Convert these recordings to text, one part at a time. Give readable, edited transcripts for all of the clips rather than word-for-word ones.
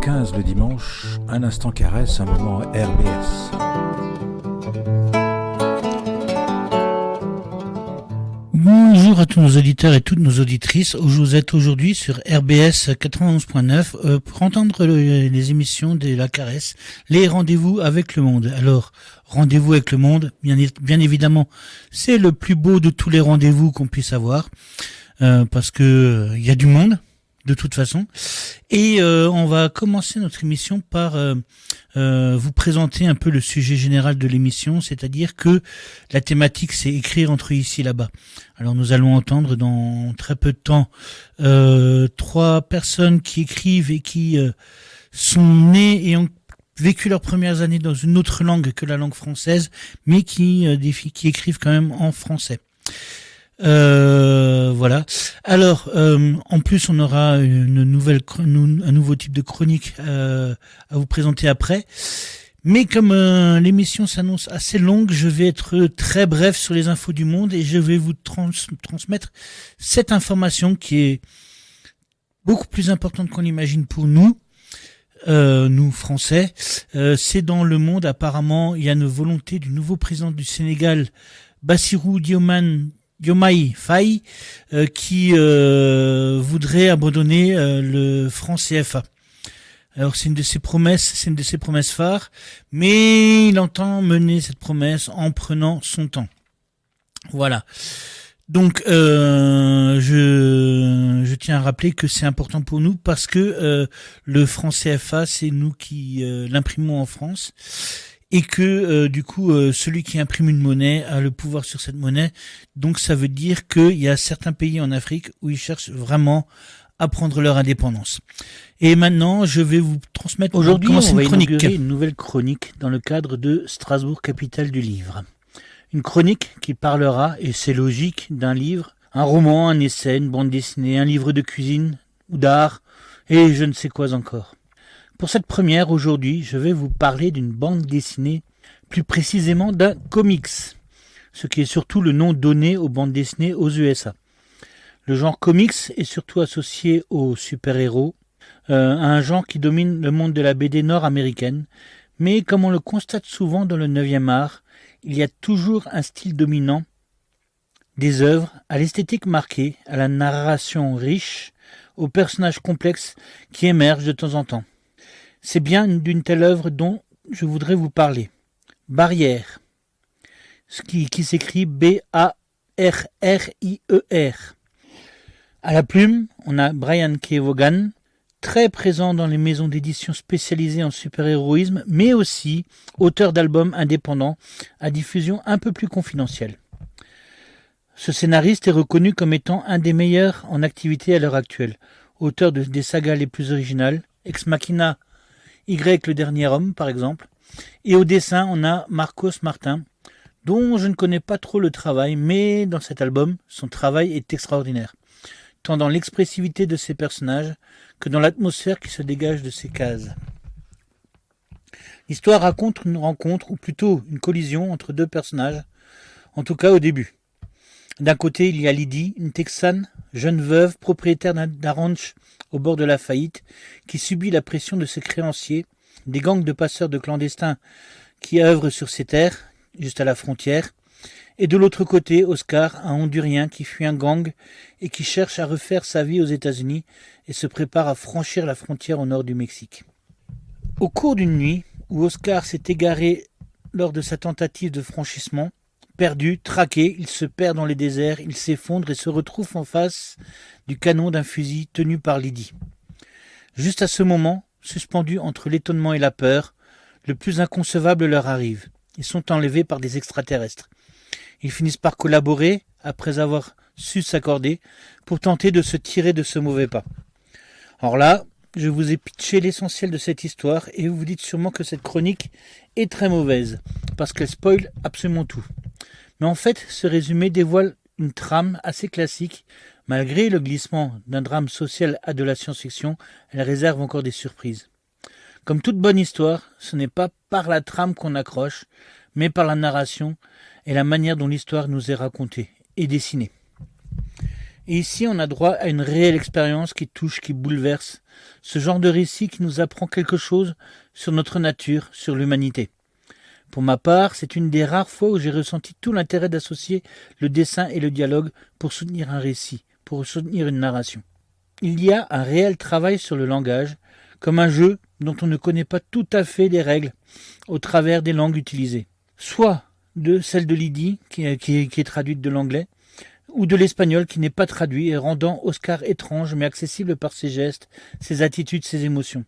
15 le dimanche, un instant caresse, un moment RBS. Bonjour à tous nos auditeurs et toutes nos auditrices. Vous êtes aujourd'hui sur RBS 91.9 pour entendre les émissions de La Caresse, les rendez-vous avec le monde. Alors, rendez-vous avec le monde, bien évidemment, c'est le plus beau de tous les rendez-vous qu'on puisse avoir, parce que il y a du monde, de toute façon. Et on va commencer notre émission par vous présenter un peu le sujet général de l'émission, c'est-à-dire que la thématique, c'est écrire entre ici et là-bas. Alors nous allons entendre dans très peu de temps 3 personnes qui écrivent et qui sont nées et ont vécu leurs premières années dans une autre langue que la langue française, mais qui écrivent quand même en français. Voilà. Alors, en plus, on aura un nouveau type de chronique à vous présenter après. Mais comme l'émission s'annonce assez longue, je vais être très bref sur les infos du monde et je vais vous transmettre cette information qui est beaucoup plus importante qu'on l'imagine pour nous. Nous Français, c'est dans le monde apparemment il y a une volonté du nouveau président du Sénégal, Bassirou Diomaye Faye, qui voudrait abandonner le franc CFA. Alors c'est une de ses promesses phares, mais il entend mener cette promesse en prenant son temps. Voilà. Donc je tiens à rappeler que c'est important pour nous parce que le franc CFA, c'est nous qui l'imprimons en France. Et que du coup celui qui imprime une monnaie a le pouvoir sur cette monnaie. Donc ça veut dire qu'il y a certains pays en Afrique où ils cherchent vraiment à prendre leur indépendance. Et maintenant, je vais vous transmettre aujourd'hui on va inaugurer une nouvelle chronique dans le cadre de Strasbourg, capitale du livre. Une chronique qui parlera, et c'est logique, d'un livre, un roman, un essai, une bande dessinée, un livre de cuisine ou d'art, et je ne sais quoi encore. Pour cette première, aujourd'hui, je vais vous parler d'une bande dessinée, plus précisément d'un comics, ce qui est surtout le nom donné aux bandes dessinées aux USA. Le genre comics est surtout associé aux super-héros, un genre qui domine le monde de la BD nord-américaine, mais comme on le constate souvent dans le 9e art, il y a toujours un style dominant, des œuvres à l'esthétique marquée, à la narration riche, aux personnages complexes qui émergent de temps en temps. C'est bien d'une telle œuvre dont je voudrais vous parler. Barrière, ce qui s'écrit B-A-R-R-I-E-R. À la plume, on a Brian K. Vaughan, très présent dans les maisons d'édition spécialisées en super-héroïsme, mais aussi auteur d'albums indépendants à diffusion un peu plus confidentielle. Ce scénariste est reconnu comme étant un des meilleurs en activité à l'heure actuelle, auteur des sagas les plus originales, Ex Machina, Y le dernier homme par exemple, et au dessin on a Marcos Martin, dont je ne connais pas trop le travail, mais dans cet album, son travail est extraordinaire, tant dans l'expressivité de ses personnages que dans l'atmosphère qui se dégage de ses cases. L'histoire raconte une rencontre, ou plutôt une collision entre 2 personnages, en tout cas au début. D'un côté, il y a Lydie, une Texane, jeune veuve, propriétaire d'un ranch au bord de la faillite, qui subit la pression de ses créanciers, des gangs de passeurs de clandestins qui œuvrent sur ses terres, juste à la frontière, et de l'autre côté, Oscar, un Hondurien qui fuit un gang et qui cherche à refaire sa vie aux États-Unis et se prépare à franchir la frontière au nord du Mexique. Au cours d'une nuit, où Oscar s'est égaré lors de sa tentative de franchissement, perdu, traqué, il se perd dans les déserts, il s'effondre et se retrouve en face du canon d'un fusil tenu par Lydie. Juste à ce moment, suspendu entre l'étonnement et la peur, le plus inconcevable leur arrive. Ils sont enlevés par des extraterrestres. Ils finissent par collaborer, après avoir su s'accorder, pour tenter de se tirer de ce mauvais pas. Alors là, je vous ai pitché l'essentiel de cette histoire et vous vous dites sûrement que cette chronique est très mauvaise, parce qu'elle spoil absolument tout. Mais en fait, ce résumé dévoile une trame assez classique. Malgré le glissement d'un drame social à de la science-fiction, elle réserve encore des surprises. Comme toute bonne histoire, ce n'est pas par la trame qu'on accroche, mais par la narration et la manière dont l'histoire nous est racontée et dessinée. Et ici, on a droit à une réelle expérience qui touche, qui bouleverse. Ce genre de récit qui nous apprend quelque chose sur notre nature, sur l'humanité. Pour ma part, c'est une des rares fois où j'ai ressenti tout l'intérêt d'associer le dessin et le dialogue pour soutenir un récit, pour soutenir une narration. Il y a un réel travail sur le langage, comme un jeu dont on ne connaît pas tout à fait les règles au travers des langues utilisées. Soit de celle de Lydie, qui est traduite de l'anglais, ou de l'espagnol qui n'est pas traduit et rendant Oscar étrange mais accessible par ses gestes, ses attitudes, ses émotions.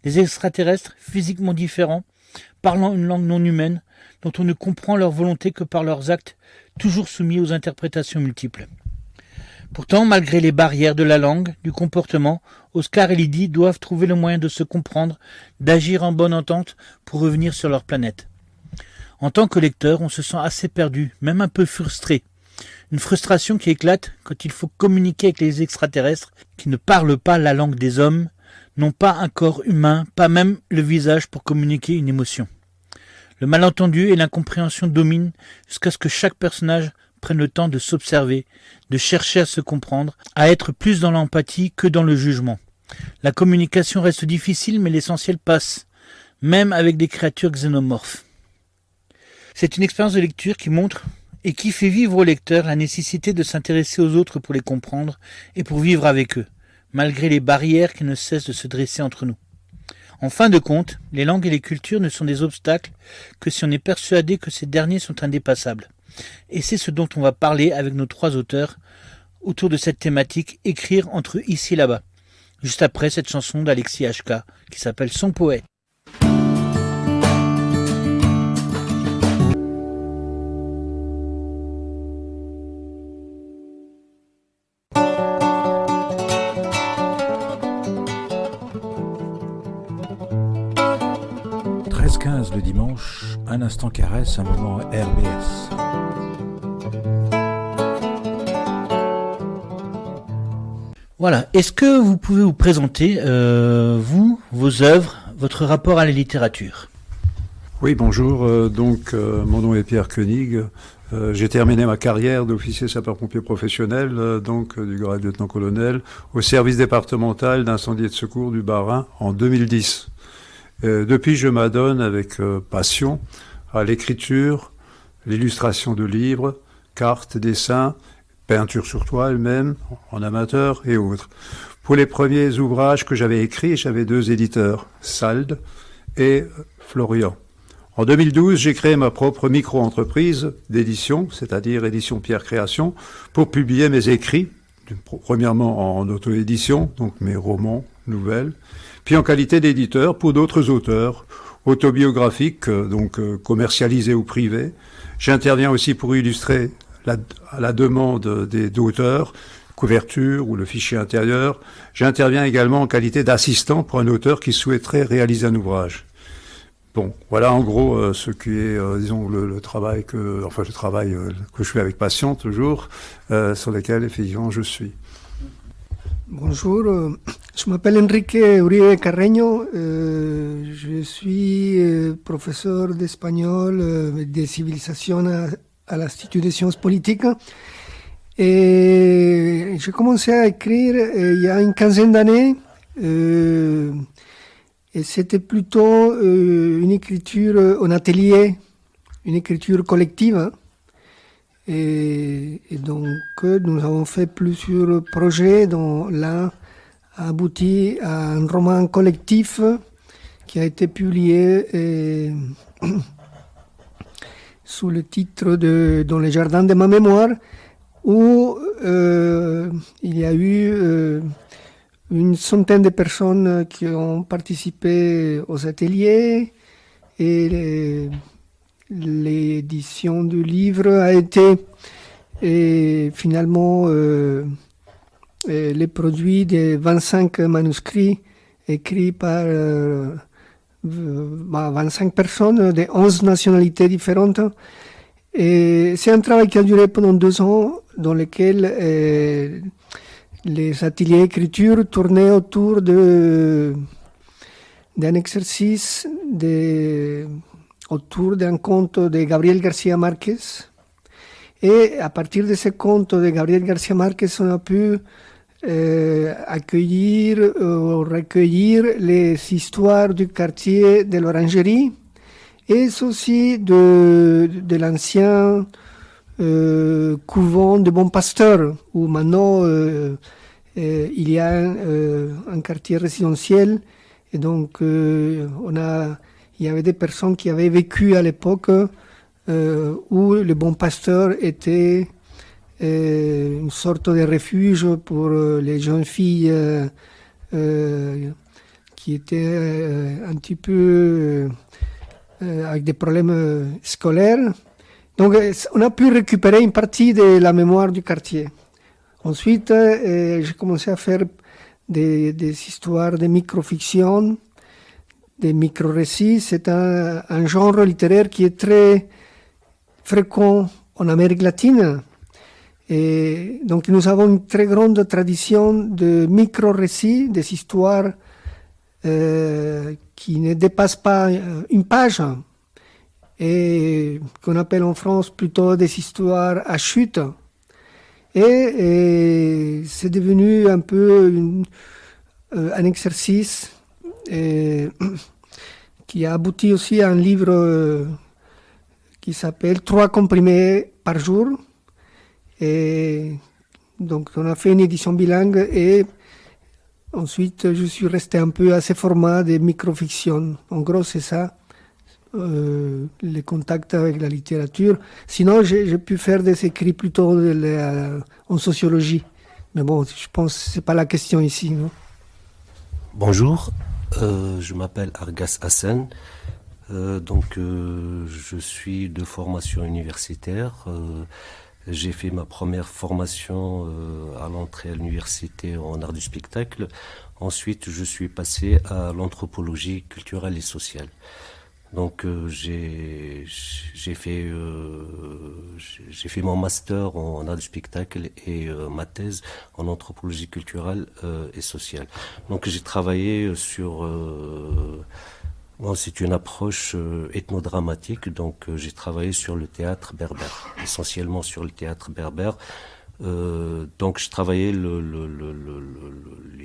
Les extraterrestres, physiquement différents, parlant une langue non humaine, dont on ne comprend leur volonté que par leurs actes, toujours soumis aux interprétations multiples. Pourtant, malgré les barrières de la langue, du comportement, Oscar et Lydie doivent trouver le moyen de se comprendre, d'agir en bonne entente pour revenir sur leur planète. En tant que lecteur, on se sent assez perdu, même un peu frustré. Une frustration qui éclate quand il faut communiquer avec les extraterrestres qui ne parlent pas la langue des hommes, n'ont pas un corps humain, pas même le visage pour communiquer une émotion. Le malentendu et l'incompréhension dominent jusqu'à ce que chaque personnage prenne le temps de s'observer, de chercher à se comprendre, à être plus dans l'empathie que dans le jugement. La communication reste difficile, mais l'essentiel passe, même avec des créatures xénomorphes. C'est une expérience de lecture qui montre et qui fait vivre au lecteur la nécessité de s'intéresser aux autres pour les comprendre et pour vivre avec eux, malgré les barrières qui ne cessent de se dresser entre nous. En fin de compte, les langues et les cultures ne sont des obstacles que si on est persuadé que ces derniers sont indépassables. Et c'est ce dont on va parler avec nos 3 auteurs autour de cette thématique Écrire entre ici et là-bas, juste après cette chanson d'Alexis HK qui s'appelle Son poète. 13h15 le dimanche, un instant caresse, un moment RBS. Voilà, est-ce que vous pouvez vous présenter, vous, vos œuvres, votre rapport à la littérature ? Oui, bonjour, mon nom est Pierre Koenig. J'ai terminé ma carrière d'officier sapeur-pompier professionnel, du grade lieutenant-colonel, au service départemental d'incendie et de secours du Bas-Rhin en 2010. Depuis, je m'adonne avec passion à l'écriture, l'illustration de livres, cartes, dessins, peinture sur toile même, en amateur et autres. Pour les premiers ouvrages que j'avais écrits, j'avais 2 éditeurs, Sald et Florian. En 2012, j'ai créé ma propre micro-entreprise d'édition, c'est-à-dire Édition Pierre Création, pour publier mes écrits, premièrement en auto-édition, donc mes romans, nouvelles, puis en qualité d'éditeur pour d'autres auteurs, autobiographiques, commercialisés ou privés. J'interviens aussi pour illustrer à la demande d'auteurs, couverture ou le fichier intérieur. J'interviens également en qualité d'assistant pour un auteur qui souhaiterait réaliser un ouvrage. Bon, voilà en gros ce qui est, le travail que je fais avec passion toujours, sur lequel effectivement je suis. Bonjour, je m'appelle Enrique Uribe Carreño, je suis professeur d'espagnol de civilisation à l'Institut des sciences politiques et j'ai commencé à écrire il y a une quinzaine d'années et c'était plutôt une écriture en atelier, une écriture collective. Et donc, nous avons fait plusieurs projets dont l'un a abouti à un roman collectif qui a été publié sous le titre de Dans les jardins de ma mémoire, où il y a eu une centaine de personnes qui ont participé aux ateliers et l'édition du livre a été finalement le produit de 25 manuscrits écrits par 25 personnes de 11 nationalités différentes. Et c'est un travail qui a duré pendant 2 ans, dans lequel les ateliers d'écriture tournaient autour d'un exercice autour d'un conte de Gabriel García Márquez Et à partir de ces contes de Gabriel García Márquez, on a pu accueillir ou recueillir les histoires du quartier de l'Orangerie et aussi de l'ancien couvent de Bon Pasteur, où maintenant il y a un quartier résidentiel. Et donc, il y avait des personnes qui avaient vécu à l'époque où le Bon Pasteur était une sorte de refuge pour les jeunes filles qui étaient un petit peu avec des problèmes scolaires. Donc, on a pu récupérer une partie de la mémoire du quartier. Ensuite, j'ai commencé à faire des histoires de microfiction, des micro-récits. C'est un genre littéraire qui est très fréquent en Amérique latine. Et donc, nous avons une très grande tradition de micro-récits, des histoires qui ne dépassent pas une page et qu'on appelle en France plutôt des histoires à chute. Et c'est devenu un peu un exercice qui a abouti aussi à un livre qui s'appelle 3 comprimés par jour. Et donc on a fait une édition bilingue et ensuite je suis resté un peu à ce format de microfiction. En gros c'est ça, les contacts avec la littérature. Sinon j'ai pu faire des écrits plutôt en sociologie. Mais bon, je pense que ce n'est pas la question ici. Non? Bonjour, je m'appelle Argas Hassan. Je suis de formation universitaire. J'ai fait ma première formation à l'entrée à l'université en art du spectacle. Ensuite, je suis passé à l'anthropologie culturelle et sociale. Donc, j'ai fait mon master en art du spectacle et ma thèse en anthropologie culturelle et sociale. Donc, j'ai travaillé sur... c'est une approche ethnodramatique, donc j'ai travaillé sur le théâtre berbère, essentiellement sur le théâtre berbère. Donc je travaillais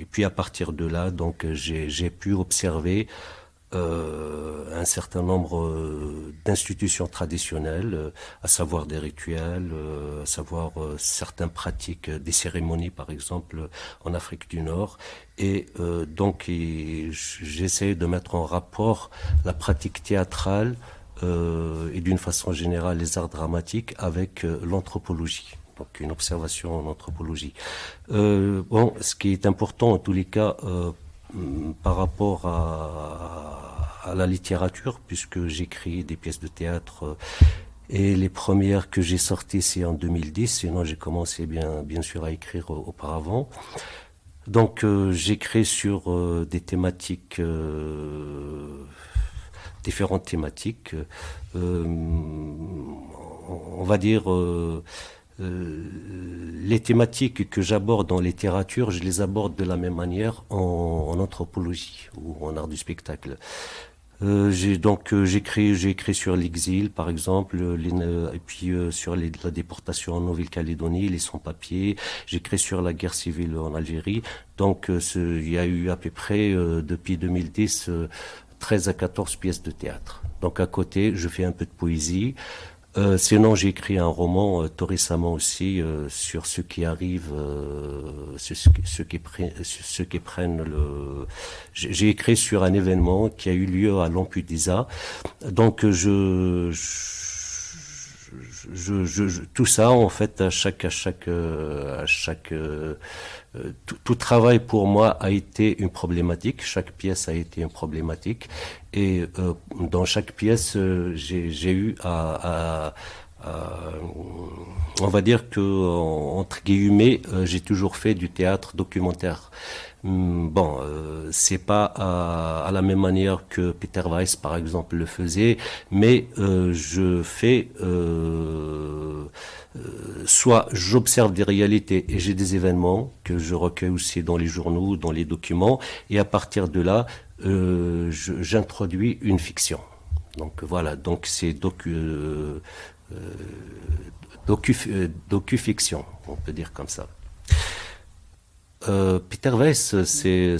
et puis à partir de là, donc j'ai pu observer un certain nombre d'institutions traditionnelles, à savoir des rituels, à savoir certaines pratiques, des cérémonies par exemple en Afrique du Nord. Et donc j'essaie de mettre en rapport la pratique théâtrale et d'une façon générale les arts dramatiques avec l'anthropologie. Donc une observation en anthropologie. Ce qui est important en tous les cas par rapport à la littérature, puisque j'écris des pièces de théâtre et les premières que j'ai sorties c'est en 2010, sinon j'ai commencé bien sûr à écrire auparavant. Donc j'écris sur des thématiques, différentes thématiques, on va dire les thématiques que j'aborde en littérature, je les aborde de la même manière en anthropologie ou en art du spectacle. J'ai écrit sur l'exil par exemple, et puis sur la déportation en Nouvelle-Calédonie, les sans-papiers. J'ai écrit sur la guerre civile en Algérie. Donc il y a eu à peu près depuis 2010 13 à 14 pièces de théâtre. Donc à côté, je fais un peu de poésie. Sinon, j'ai écrit un roman tout récemment aussi sur ceux qui arrivent, ceux qui prennent le. J'ai écrit sur un événement qui a eu lieu à Lampedusa. Donc, tout ça, en fait, tout travail pour moi a été une problématique. Chaque pièce a été une problématique. Et dans chaque pièce, j'ai eu on va dire que, entre guillemets, j'ai toujours fait du théâtre documentaire. C'est pas à la même manière que Peter Weiss, par exemple, le faisait, mais je fais soit j'observe des réalités et j'ai des événements que je recueille aussi dans les journaux, dans les documents, et à partir de là, j'introduis une fiction. Donc voilà, donc c'est docu-fiction, on peut dire comme ça. Peter Weiss, c'est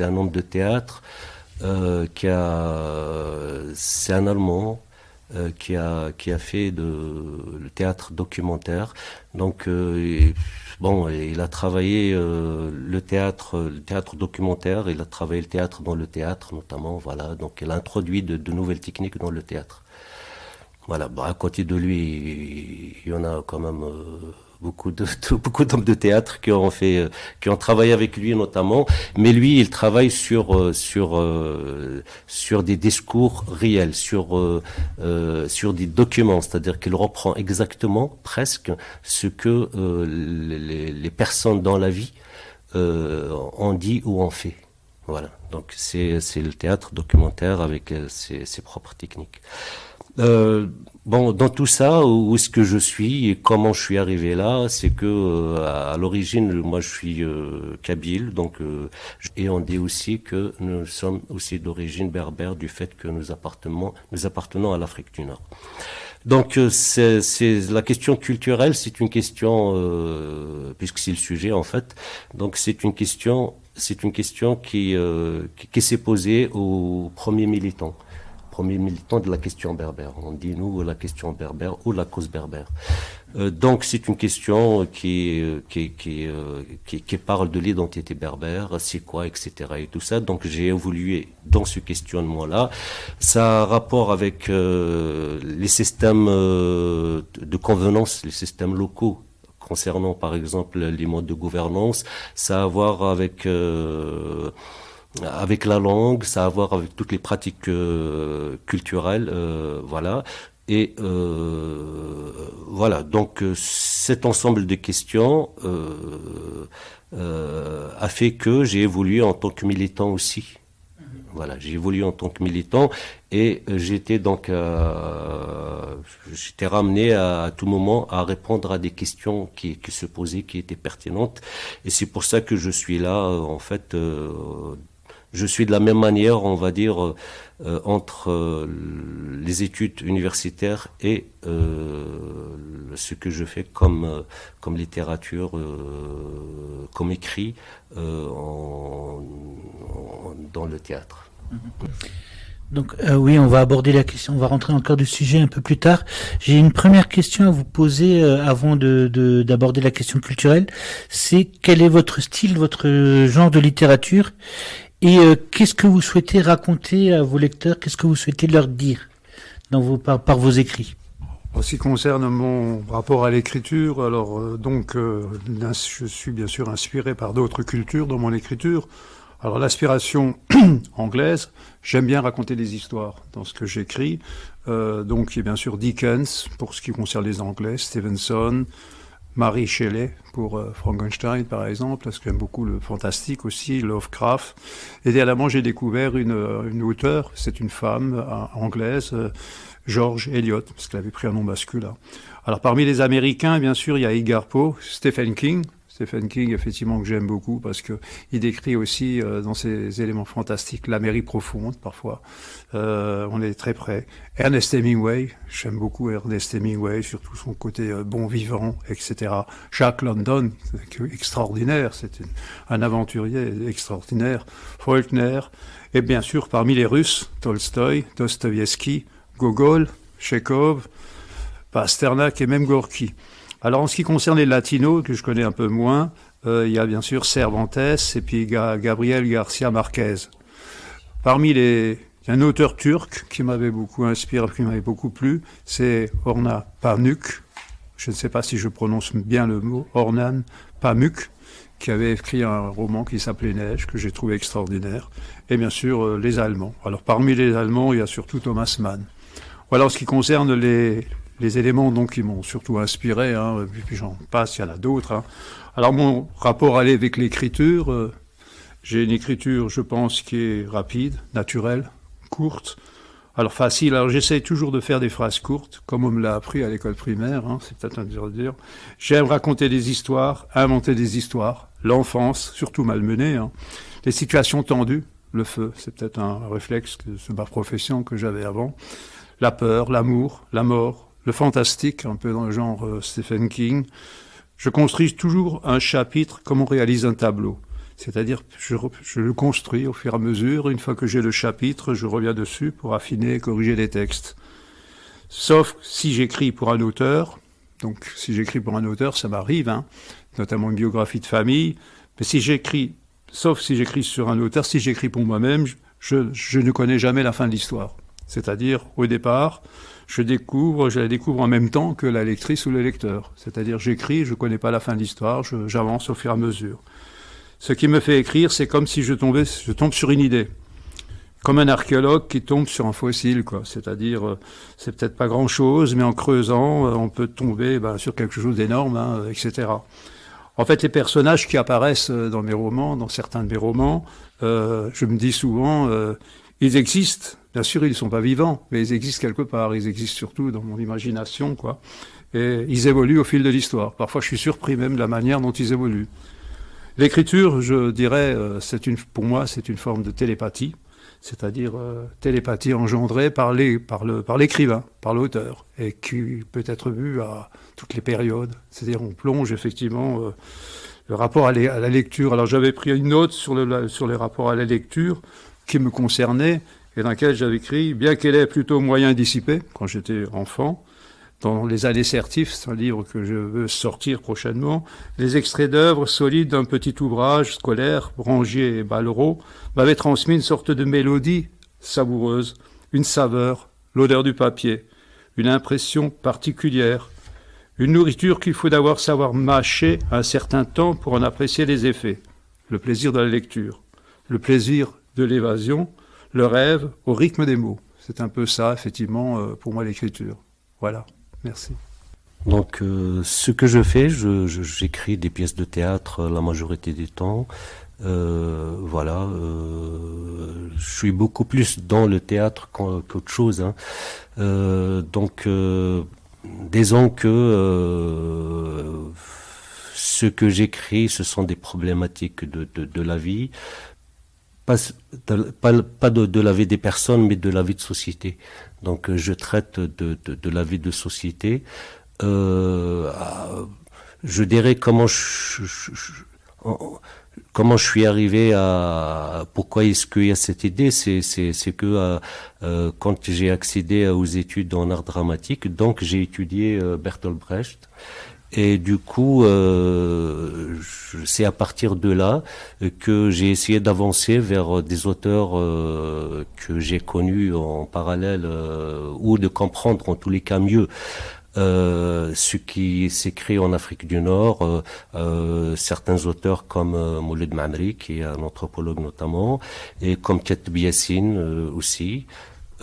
un homme de théâtre c'est un Allemand qui a fait le théâtre documentaire. Donc il a travaillé le théâtre documentaire, il a travaillé le théâtre dans le théâtre notamment, voilà. Donc il a introduit de nouvelles techniques dans le théâtre. Voilà, à côté de lui, il y en a quand même beaucoup d'hommes de théâtre qui ont travaillé avec lui notamment. Mais lui, il travaille sur des discours réels, sur des documents, c'est-à-dire qu'il reprend exactement presque ce que les personnes dans la vie ont dit ou ont fait. Voilà, donc c'est le théâtre documentaire avec ses propres techniques. Dans tout ça, où est-ce que je suis et comment je suis arrivé là, c'est que à l'origine, moi je suis kabyle, donc et on dit aussi que nous sommes aussi d'origine berbère du fait que nous appartenons à l'Afrique du Nord. Donc c'est la question culturelle, c'est une question puisque c'est le sujet en fait. Donc c'est une question qui s'est posée aux premiers militants de la question berbère. On dit nous la question berbère ou la cause berbère. Donc c'est une question qui parle de l'identité berbère, c'est quoi, etc. et tout ça. Donc j'ai évolué dans ce questionnement-là. Ça a rapport avec les systèmes de convenance, les systèmes locaux concernant par exemple les modes de gouvernance. Ça a à voir avec la langue, ça a à voir avec toutes les pratiques culturelles, voilà. Et voilà, donc cet ensemble de questions a fait que j'ai évolué en tant que militant aussi. Voilà, j'ai évolué en tant que militant et j'étais ramené à tout moment à répondre à des questions qui se posaient, qui étaient pertinentes. Et c'est pour ça que je suis là, en fait. Je suis de la même manière, on va dire, entre les études universitaires et ce que je fais comme littérature, comme écrit dans le théâtre. Donc oui, on va aborder la question, on va rentrer dans le cœur du sujet un peu plus tard. J'ai une première question à vous poser avant d'aborder la question culturelle. C'est quel est votre style, votre genre de littérature? Et qu'est-ce que vous souhaitez raconter à vos lecteurs? Qu'est-ce que vous souhaitez leur dire par vos écrits? En ce qui concerne mon rapport à l'écriture, alors je suis bien sûr inspiré par d'autres cultures dans mon écriture. Alors l'inspiration anglaise, j'aime bien raconter des histoires dans ce que j'écris. Donc il y a bien sûr Dickens pour ce qui concerne les Anglais, Stevenson, Mary Shelley pour Frankenstein par exemple, parce que j'aime beaucoup le fantastique aussi, Lovecraft. Et dernièrement j'ai découvert une auteure, c'est une femme anglaise, George Eliot, parce qu'elle avait pris un nom masculin. Alors parmi les Américains, bien sûr, il y a Edgar Poe, Stephen King, effectivement, que j'aime beaucoup parce que il décrit aussi dans ses éléments fantastiques l'Amérique profonde, parfois. On est très près. Ernest Hemingway, j'aime beaucoup Ernest Hemingway, surtout son côté bon vivant, etc. Jack London, extraordinaire, c'est un aventurier extraordinaire. Faulkner, et bien sûr, parmi les Russes, Tolstoï, Dostoïevski, Gogol, Chekhov, Pasternak et même Gorky. Alors, en ce qui concerne les latinos, que je connais un peu moins, il y a bien sûr Cervantes et puis Gabriel García Márquez. Il y a un auteur turc qui m'avait beaucoup inspiré, qui m'avait beaucoup plu, c'est Orhan Pamuk. Je ne sais pas si je prononce bien le mot, Orhan Pamuk, qui avait écrit un roman qui s'appelait Neige, que j'ai trouvé extraordinaire. Et bien sûr, les Allemands. Alors, parmi les Allemands, il y a surtout Thomas Mann. Voilà, en ce qui concerne les éléments donc qui m'ont surtout inspiré, hein, puis j'en passe, il y en a d'autres. Hein. Alors mon rapport avec l'écriture, j'ai une écriture, je pense, qui est rapide, naturelle, courte, alors facile. Alors j'essaie toujours de faire des phrases courtes, comme on me l'a appris à l'école primaire, hein, c'est peut-être un dur de dire. J'aime raconter des histoires, inventer des histoires, l'enfance, surtout malmenée, hein, les situations tendues, le feu, c'est peut-être un réflexe de ma profession que j'avais avant, la peur, l'amour, la mort, le fantastique, un peu dans le genre Stephen King. Je construis toujours un chapitre comme on réalise un tableau. C'est-à-dire, je le construis au fur et à mesure. Une fois que j'ai le chapitre, je reviens dessus pour affiner et corriger les textes. Sauf si j'écris pour un auteur. Donc, si j'écris pour un auteur, ça m'arrive, hein, notamment une biographie de famille. Mais sauf si j'écris sur un auteur, si j'écris pour moi-même, je ne connais jamais la fin de l'histoire. C'est-à-dire, au départ, je la découvre en même temps que la lectrice ou le lecteur. C'est-à-dire, j'écris, je ne connais pas la fin de l'histoire, j'avance au fur et à mesure. Ce qui me fait écrire, c'est comme si je tombe sur une idée. Comme un archéologue qui tombe sur un fossile, quoi. C'est-à-dire, c'est peut-être pas grand-chose, mais en creusant, on peut tomber sur quelque chose d'énorme, hein, etc. En fait, les personnages qui apparaissent dans mes romans, dans certains de mes romans, je me dis souvent, ils existent. Bien sûr, ils ne sont pas vivants, mais ils existent quelque part. Ils existent surtout dans mon imagination, quoi. Et ils évoluent au fil de l'histoire. Parfois, je suis surpris même de la manière dont ils évoluent. L'écriture, je dirais, pour moi, c'est une forme de télépathie, c'est-à-dire télépathie engendrée par l'écrivain, par l'auteur, et qui peut être vue à toutes les périodes. C'est-à-dire, on plonge effectivement le rapport à la lecture. Alors, j'avais pris une note sur les rapports à la lecture qui me concernait, et dans laquelle j'avais écrit, bien qu'elle ait plutôt moyen dissipé, quand j'étais enfant, dans Les Années Certifs, c'est un livre que je veux sortir prochainement, les extraits d'œuvres solides d'un petit ouvrage scolaire, Brangier et Ballereau, m'avaient transmis une sorte de mélodie savoureuse, une saveur, l'odeur du papier, une impression particulière, une nourriture qu'il faut d'abord savoir mâcher un certain temps pour en apprécier les effets, le plaisir de la lecture, le plaisir de l'évasion, le rêve au rythme des mots. C'est un peu ça, effectivement, pour moi, l'écriture. Voilà. Merci. Donc, ce que je fais, j'écris des pièces de théâtre la majorité du temps. Voilà. Je suis beaucoup plus dans le théâtre qu'autre chose. Hein. Donc, disons que ce que j'écris, ce sont des problématiques de la vie. Pas de la vie des personnes, mais de la vie de société. Donc je traite de la vie de société. Je dirais comment je suis arrivé à... Pourquoi est-ce qu'il y a cette idée? C'est que quand j'ai accédé aux études en art dramatique, donc j'ai étudié Bertolt Brecht. Et du coup, c'est à partir de là que j'ai essayé d'avancer vers des auteurs que j'ai connus en parallèle, ou de comprendre en tous les cas mieux ce qui s'écrit en Afrique du Nord, certains auteurs comme Mouled Mamri, qui est un anthropologue notamment, et comme Katb Yassine aussi.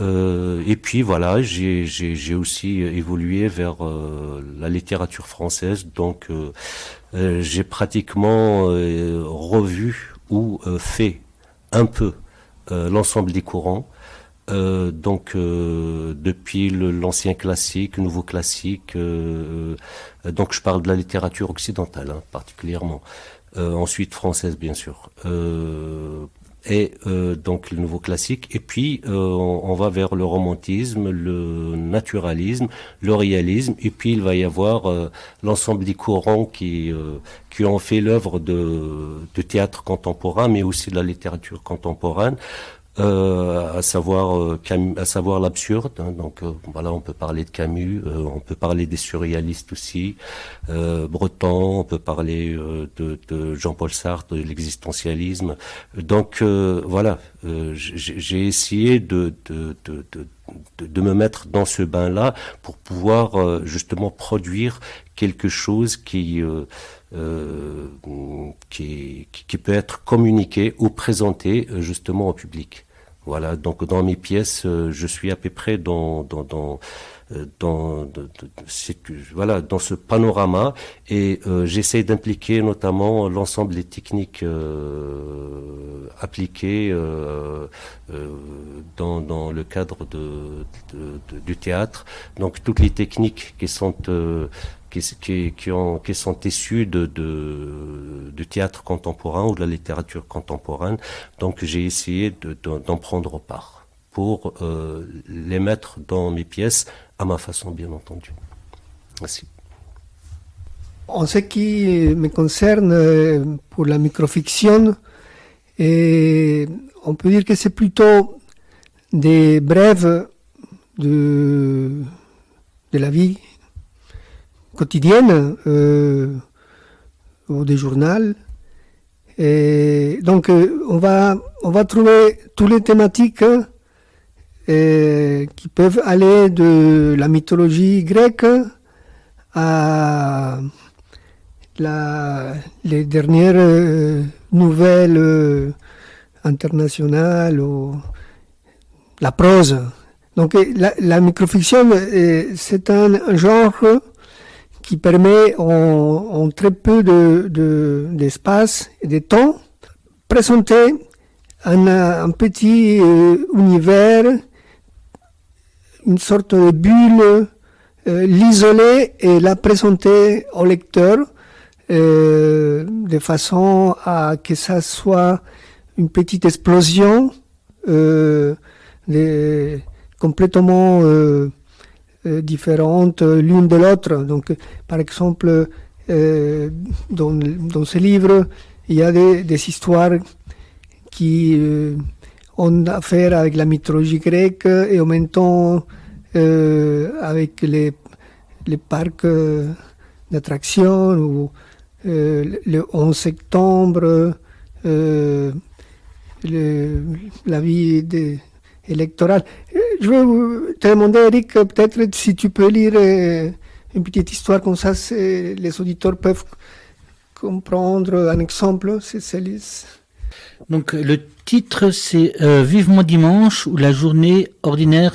Et puis voilà, j'ai aussi évolué vers la littérature française, donc j'ai pratiquement revu ou fait un peu l'ensemble des courants, donc depuis l'ancien classique, nouveau classique, donc je parle de la littérature occidentale particulièrement, ensuite française bien sûr. Et donc le nouveau classique, et puis on va vers le romantisme, le naturalisme, le réalisme, et puis il va y avoir l'ensemble des courants qui ont fait l'œuvre de théâtre contemporain, mais aussi de la littérature contemporaine. À savoir l'absurde, hein, donc voilà, on peut parler de Camus, on peut parler des surréalistes aussi, Breton, on peut parler de Jean-Paul Sartre, de l'existentialisme. Donc voilà, j'ai essayé de me mettre dans ce bain-là pour pouvoir justement produire quelque chose qui peut être communiqué ou présenté justement au public. Voilà, donc dans mes pièces, je suis à peu près dans ce panorama, et j'essaie d'impliquer notamment l'ensemble des techniques appliquées dans le cadre du théâtre. Donc toutes les techniques qui sont issues du théâtre contemporain ou de la littérature contemporaine. Donc j'ai essayé d'en prendre part. pour les mettre dans mes pièces, à ma façon bien entendu. Merci. En ce qui me concerne, pour la microfiction, on peut dire que c'est plutôt des brèves de la vie quotidienne ou des journaux. Et donc on va trouver toutes les thématiques qui peuvent aller de la mythologie grecque à les dernières nouvelles internationales ou la prose. Donc la microfiction, c'est un genre qui permet en très peu d'espace et de temps présenter un petit univers, une sorte de bulle, l'isoler et la présenter au lecteur de façon à que ça soit une petite explosion complètement différentes l'une de l'autre. Donc, par exemple, dans ce livre, il y a des histoires qui ont affaire avec la mythologie grecque et en même temps avec les parcs d'attractions ou le 11 septembre, la vie électorale. Je vais te demander, Eric, peut-être si tu peux lire une petite histoire comme ça, les auditeurs peuvent comprendre un exemple. Donc le titre c'est Vivement dimanche ou la journée ordinaire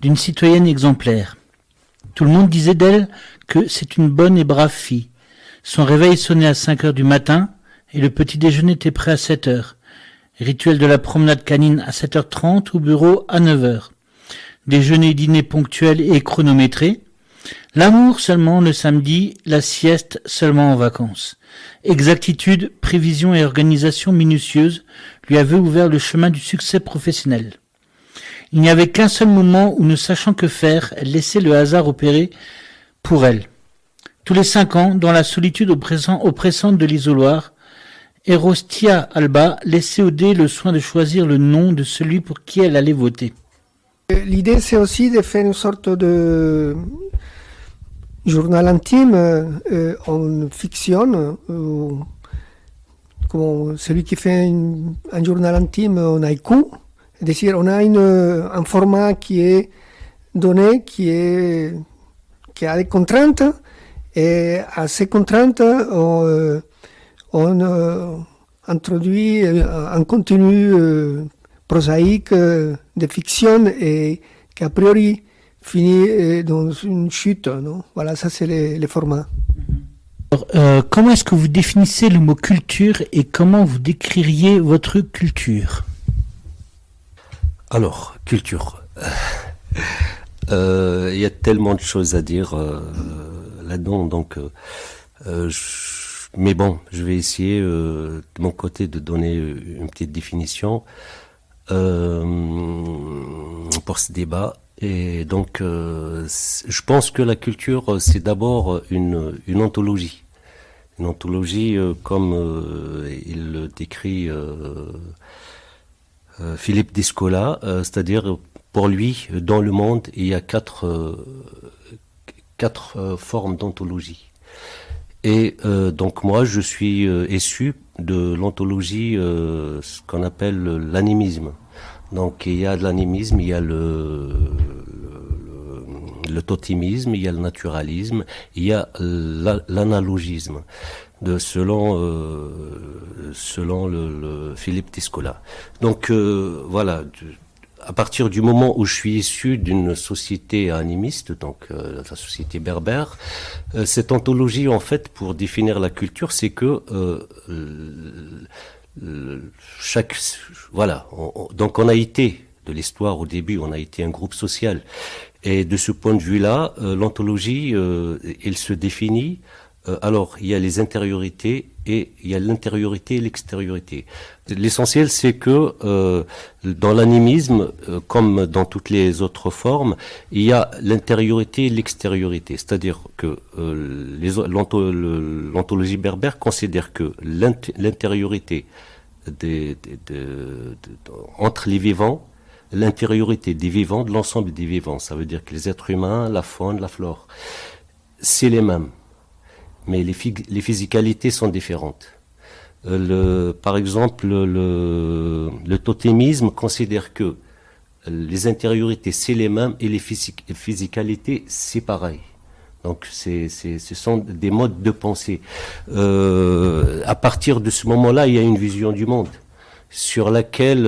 d'une citoyenne exemplaire. Tout le monde disait d'elle que c'est une bonne et brave fille. Son réveil sonnait à 5 heures du matin et le petit déjeuner était prêt à 7 heures. Rituel de la promenade canine à 7h30, au bureau à 9h. Déjeuner et dîner ponctuel et chronométré. L'amour seulement le samedi, la sieste seulement en vacances. Exactitude, prévision et organisation minutieuse lui avaient ouvert le chemin du succès professionnel. Il n'y avait qu'un seul moment où, ne sachant que faire, elle laissait le hasard opérer pour elle. Tous les 5 ans, dans la solitude oppressante de l'isoloir, Erostia Alba laissait au dé le soin de choisir le nom de celui pour qui elle allait voter. L'idée, c'est aussi de faire une sorte de journal intime en fiction, comme celui qui fait un journal intime en haïku. C'est-à-dire, on a un format qui est donné, qui a des contraintes, et à ces contraintes, on introduit un contenu prosaïque de fiction et qui a priori finit dans une chute. Non, voilà, ça c'est le format. Alors, comment est-ce que vous définissez le mot culture et comment vous décririez votre culture ? Alors, culture. Il y a tellement de choses à dire là-dedans, donc mais bon, je vais essayer de mon côté de donner une petite définition pour ce débat. Et donc, je pense que la culture, c'est d'abord une ontologie. Une ontologie comme il le décrit Philippe Descola, c'est-à-dire pour lui, dans le monde, il y a quatre formes d'ontologie. Et donc moi, je suis issu de l'ontologie, ce qu'on appelle l'animisme. Donc il y a de l'animisme, il y a le totémisme, il y a le naturalisme, il y a l'analogisme, selon le Philippe Descola. Donc voilà. À partir du moment où je suis issu d'une société animiste, donc la société berbère, cette ontologie, en fait, pour définir la culture, c'est que donc on a été, de l'histoire au début, on a été un groupe social. Et de ce point de vue-là, l'ontologie, elle se définit Alors, il y a les intériorités et il y a l'intériorité et l'extériorité. L'essentiel, c'est que dans l'animisme, comme dans toutes les autres formes, il y a l'intériorité et l'extériorité. C'est-à-dire que l'ontologie berbère considère que l'intériorité entre les vivants, l'intériorité des vivants, de l'ensemble des vivants, ça veut dire que les êtres humains, la faune, la flore, c'est les mêmes. Mais les physicalités sont différentes. Par exemple, le totémisme considère que les intériorités, c'est les mêmes et les physicalités, c'est pareil. Donc, ce sont des modes de pensée. À partir de ce moment-là, il y a une vision du monde sur laquelle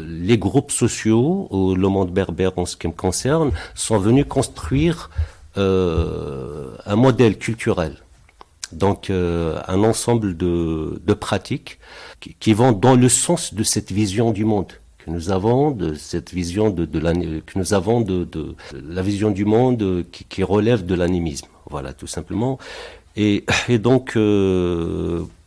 les groupes sociaux, ou le monde berbère en ce qui me concerne, sont venus construire un modèle culturel. Donc un ensemble de pratiques qui vont dans le sens de cette vision du monde que nous avons, de cette vision que nous avons de la vision du monde qui relève de l'animisme. Voilà, tout simplement. Et donc,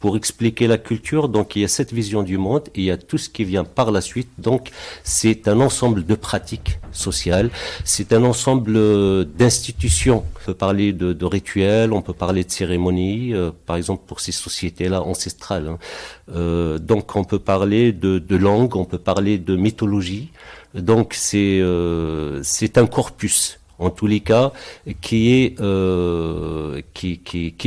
pour expliquer la culture, donc il y a cette vision du monde et il y a tout ce qui vient par la suite. Donc, c'est un ensemble de pratiques sociales, c'est un ensemble d'institutions. On peut parler de rituels, on peut parler de cérémonies, par exemple pour ces sociétés-là ancestrales. Donc, on peut parler de langue, on peut parler de mythologie. Donc, c'est un corpus. En tous les cas, qui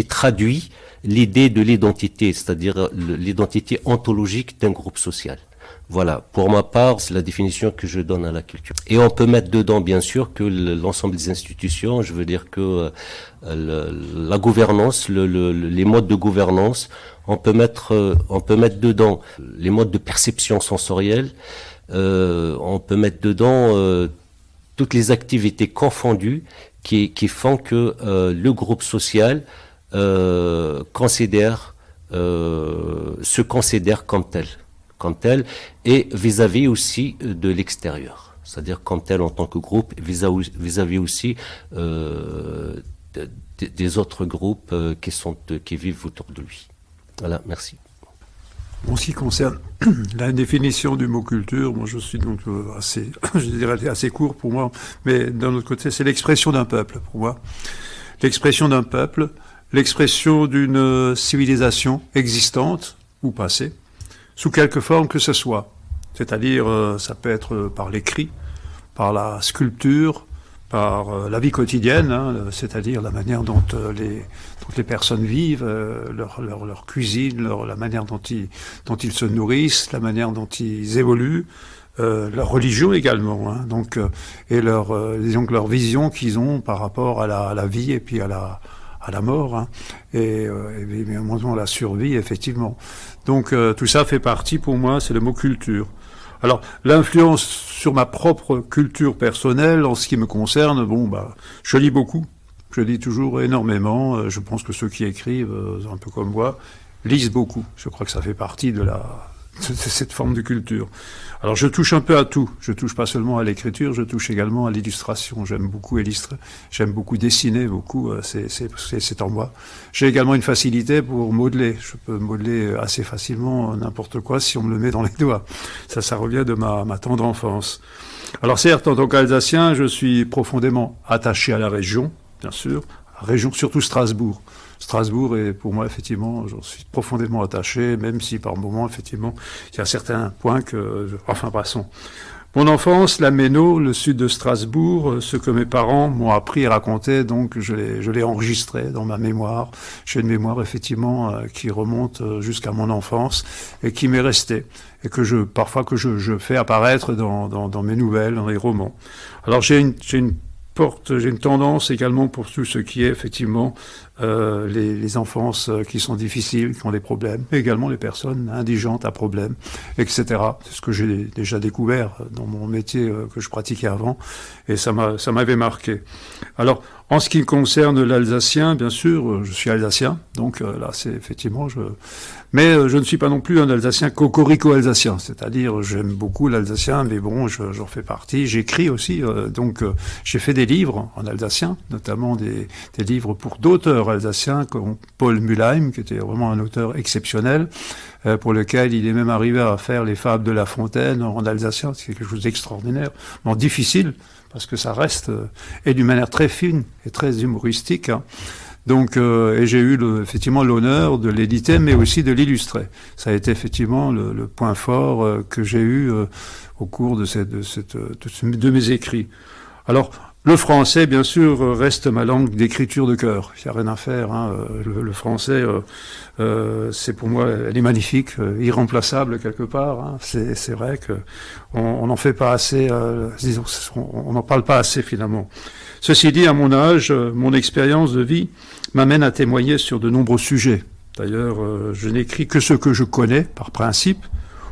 traduit l'idée de l'identité, c'est-à-dire l'identité ontologique d'un groupe social. Voilà, pour ma part, c'est la définition que je donne à la culture. Et on peut mettre dedans, bien sûr, que l'ensemble des institutions, je veux dire que la gouvernance, les modes de gouvernance, on peut mettre dedans les modes de perception sensorielle, on peut mettre dedans toutes les activités confondues qui font que le groupe social se considère comme tel et vis-à-vis aussi de l'extérieur, c'est-à-dire comme tel en tant que groupe vis-à-vis aussi des autres groupes qui vivent autour de lui. Voilà, merci. En ce qui concerne la définition du mot culture, moi je suis donc assez court pour moi, mais d'un autre côté, c'est l'expression d'un peuple pour moi. L'expression d'un peuple, l'expression d'une civilisation existante ou passée, sous quelque forme que ce soit. C'est-à-dire, ça peut être par l'écrit, par la sculpture, par la vie quotidienne, c'est-à-dire la manière dont les personnes vivent, leur cuisine, la manière dont ils se nourrissent, la manière dont ils évoluent, leur religion également, donc et disons que leur vision qu'ils ont par rapport à la vie et puis à la mort, et bien à la survie, effectivement. Donc tout ça fait partie, pour moi, c'est le mot culture. Alors, l'influence sur ma propre culture personnelle, en ce qui me concerne, je lis beaucoup. Je lis toujours énormément. Je pense que ceux qui écrivent, un peu comme moi, lisent beaucoup. Je crois que ça fait partie de cette forme de culture. Alors, je touche un peu à tout. Je touche pas seulement à l'écriture, je touche également à l'illustration. J'aime beaucoup illustrer. J'aime beaucoup dessiner, beaucoup. C'est en moi. J'ai également une facilité pour modeler. Je peux modeler assez facilement n'importe quoi si on me le met dans les doigts. Ça revient de ma tendre enfance. Alors, certes, en tant qu'Alsacien, je suis profondément attaché à la région, bien sûr. Région, surtout Strasbourg. Strasbourg est pour moi, effectivement, j'en suis profondément attaché, même si par moments, effectivement, il y a certains points enfin, passons. Mon enfance, la Méno, le sud de Strasbourg, ce que mes parents m'ont appris et raconté, donc je l'ai enregistré dans ma mémoire. J'ai une mémoire, effectivement, qui remonte jusqu'à mon enfance et qui m'est restée. Et que parfois je fais apparaître dans mes nouvelles, dans les romans. Alors j'ai une tendance également pour tout ce qui est effectivement les enfances qui sont difficiles, qui ont des problèmes, mais également les personnes indigentes à problèmes, etc. C'est ce que j'ai déjà découvert dans mon métier que je pratiquais avant, et ça m'avait marqué. Alors, En ce qui concerne l'alsacien, bien sûr, je suis alsacien, donc là c'est effectivement mais je ne suis pas non plus un alsacien cocorico alsacien, c'est-à-dire j'aime beaucoup l'alsacien, mais bon, j'en fais partie, j'écris aussi, donc j'ai fait des livres en alsacien, notamment des livres pour d'auteurs alsaciens comme Paul Mülheim, qui était vraiment un auteur exceptionnel, pour lequel il est même arrivé à faire les fables de La Fontaine en alsacien, c'est quelque chose d'extraordinaire, bon, difficile, parce que ça reste, et d'une manière très fine et très humoristique. Hein. Donc, et j'ai eu effectivement l'honneur de l'éditer, mais aussi de l'illustrer. Ça a été effectivement le point fort que j'ai eu au cours de mes écrits. Alors, le français, bien sûr, reste ma langue d'écriture de cœur. Il n'y a rien à faire. Hein. Le français, c'est pour moi, elle est magnifique, irremplaçable quelque part. Hein. C'est vrai que on n'en fait pas assez. Disons, on n'en parle pas assez finalement. Ceci dit, à mon âge, mon expérience de vie m'amène à témoigner sur de nombreux sujets. D'ailleurs, je n'écris que ce que je connais par principe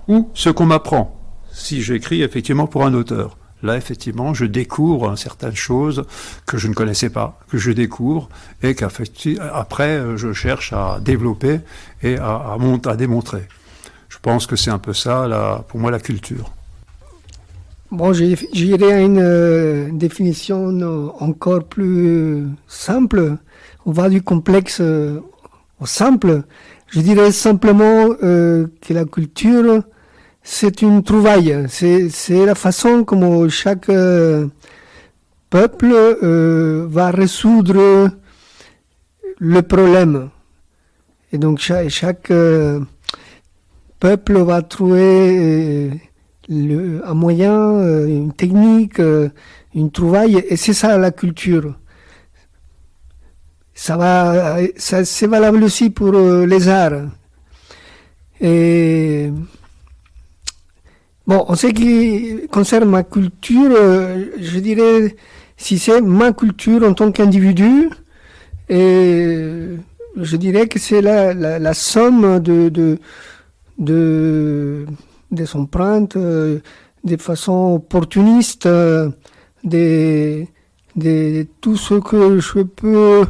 ou ce qu'on m'apprend. Si j'écris effectivement pour un auteur. Là, effectivement, je découvre certaines choses que je ne connaissais pas, que je découvre et qu'après, je cherche à développer et à démontrer. Je pense que c'est un peu ça, pour moi, la culture. Bon, j'irai à une définition encore plus simple. On va du complexe au simple. Je dirais simplement que la culture, c'est une trouvaille. C'est la façon comme chaque peuple va résoudre le problème. Et donc chaque peuple va trouver un moyen, une technique, une trouvaille. Et c'est ça la culture. C'est valable aussi pour les arts. Et bon, en ce qui concerne ma culture, je dirais, si c'est ma culture en tant qu'individu, et je dirais que c'est la somme des empreintes, de façon opportuniste, de tout ce que je peux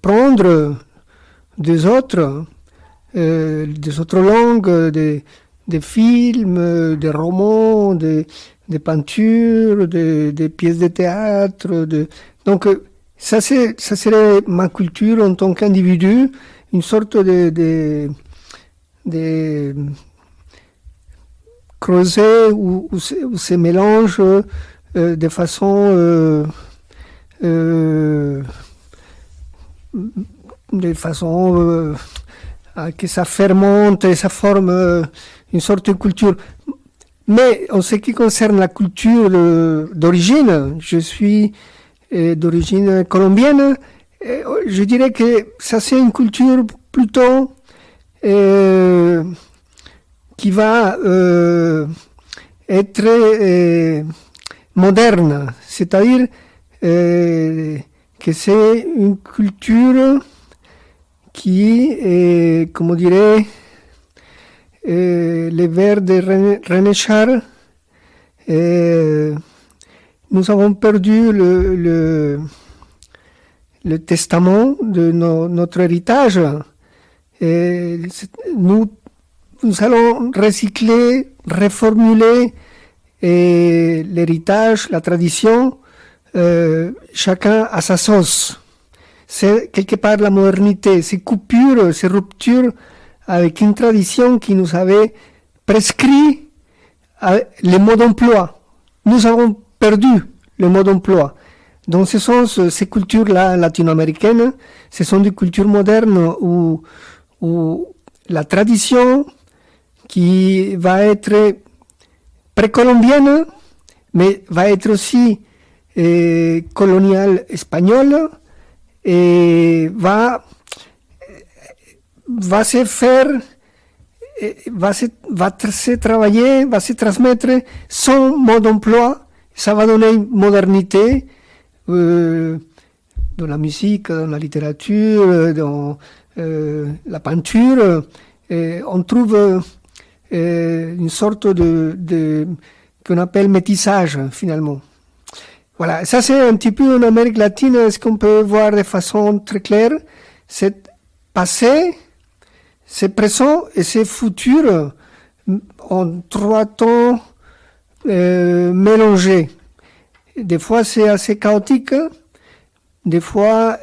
prendre des autres langues, des films, des romans, des peintures, des pièces de théâtre. Donc, ça serait ma culture en tant qu'individu, une sorte de creuset où se mélange de façon que ça fermente et ça forme une sorte de culture. Mais en ce qui concerne la culture d'origine, je suis d'origine colombienne, je dirais que ça c'est une culture plutôt qui va être moderne, c'est-à-dire que c'est une culture qui, comme dirait les vers de René Char, nous avons perdu le testament de notre héritage. Et nous allons recycler, reformuler l'héritage, la tradition, chacun à sa sauce. C'est quelque part la modernité, ces coupures, ces ruptures avec une tradition qui nous avait prescrit les modes d'emploi. Nous avons perdu le mode d'emploi. Donc ce sont ces cultures-là latino-américaines, ce sont des cultures modernes où la tradition qui va être précolombienne, mais va être aussi coloniale espagnole, et va se faire, va se travailler, va se transmettre son mode d'emploi. Ça va donner une modernité dans la musique, dans la littérature, dans la peinture. On trouve une sorte qu'on appelle métissage finalement. Voilà, ça c'est un petit peu en Amérique latine, ce qu'on peut voir de façon très claire, c'est passé, c'est présent et c'est futur en 3 temps mélangés. Des fois c'est assez chaotique, des fois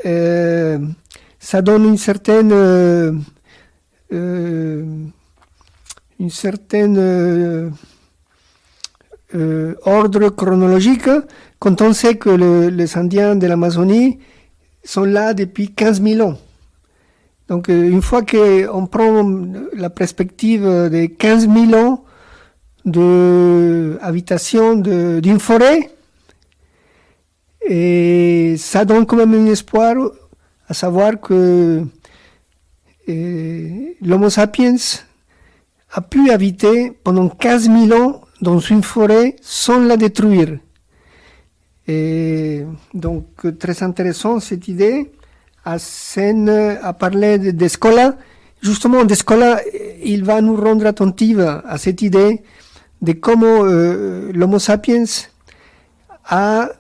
ça donne une certaine ordre chronologique, quand on sait que les Indiens de l'Amazonie sont là depuis 15 000 ans. Donc une fois qu'on prend la perspective de 15 000 ans d'habitation d'une forêt, et ça donne quand même un espoir, à savoir que l'Homo sapiens a pu habiter pendant 15 000 ans dans une forêt sans la détruire. Et donc, très intéressant cette idée. Asen a parlé d'Escola. Justement, d'Escola, il va nous rendre attentifs à cette idée de comment l'Homo sapiens a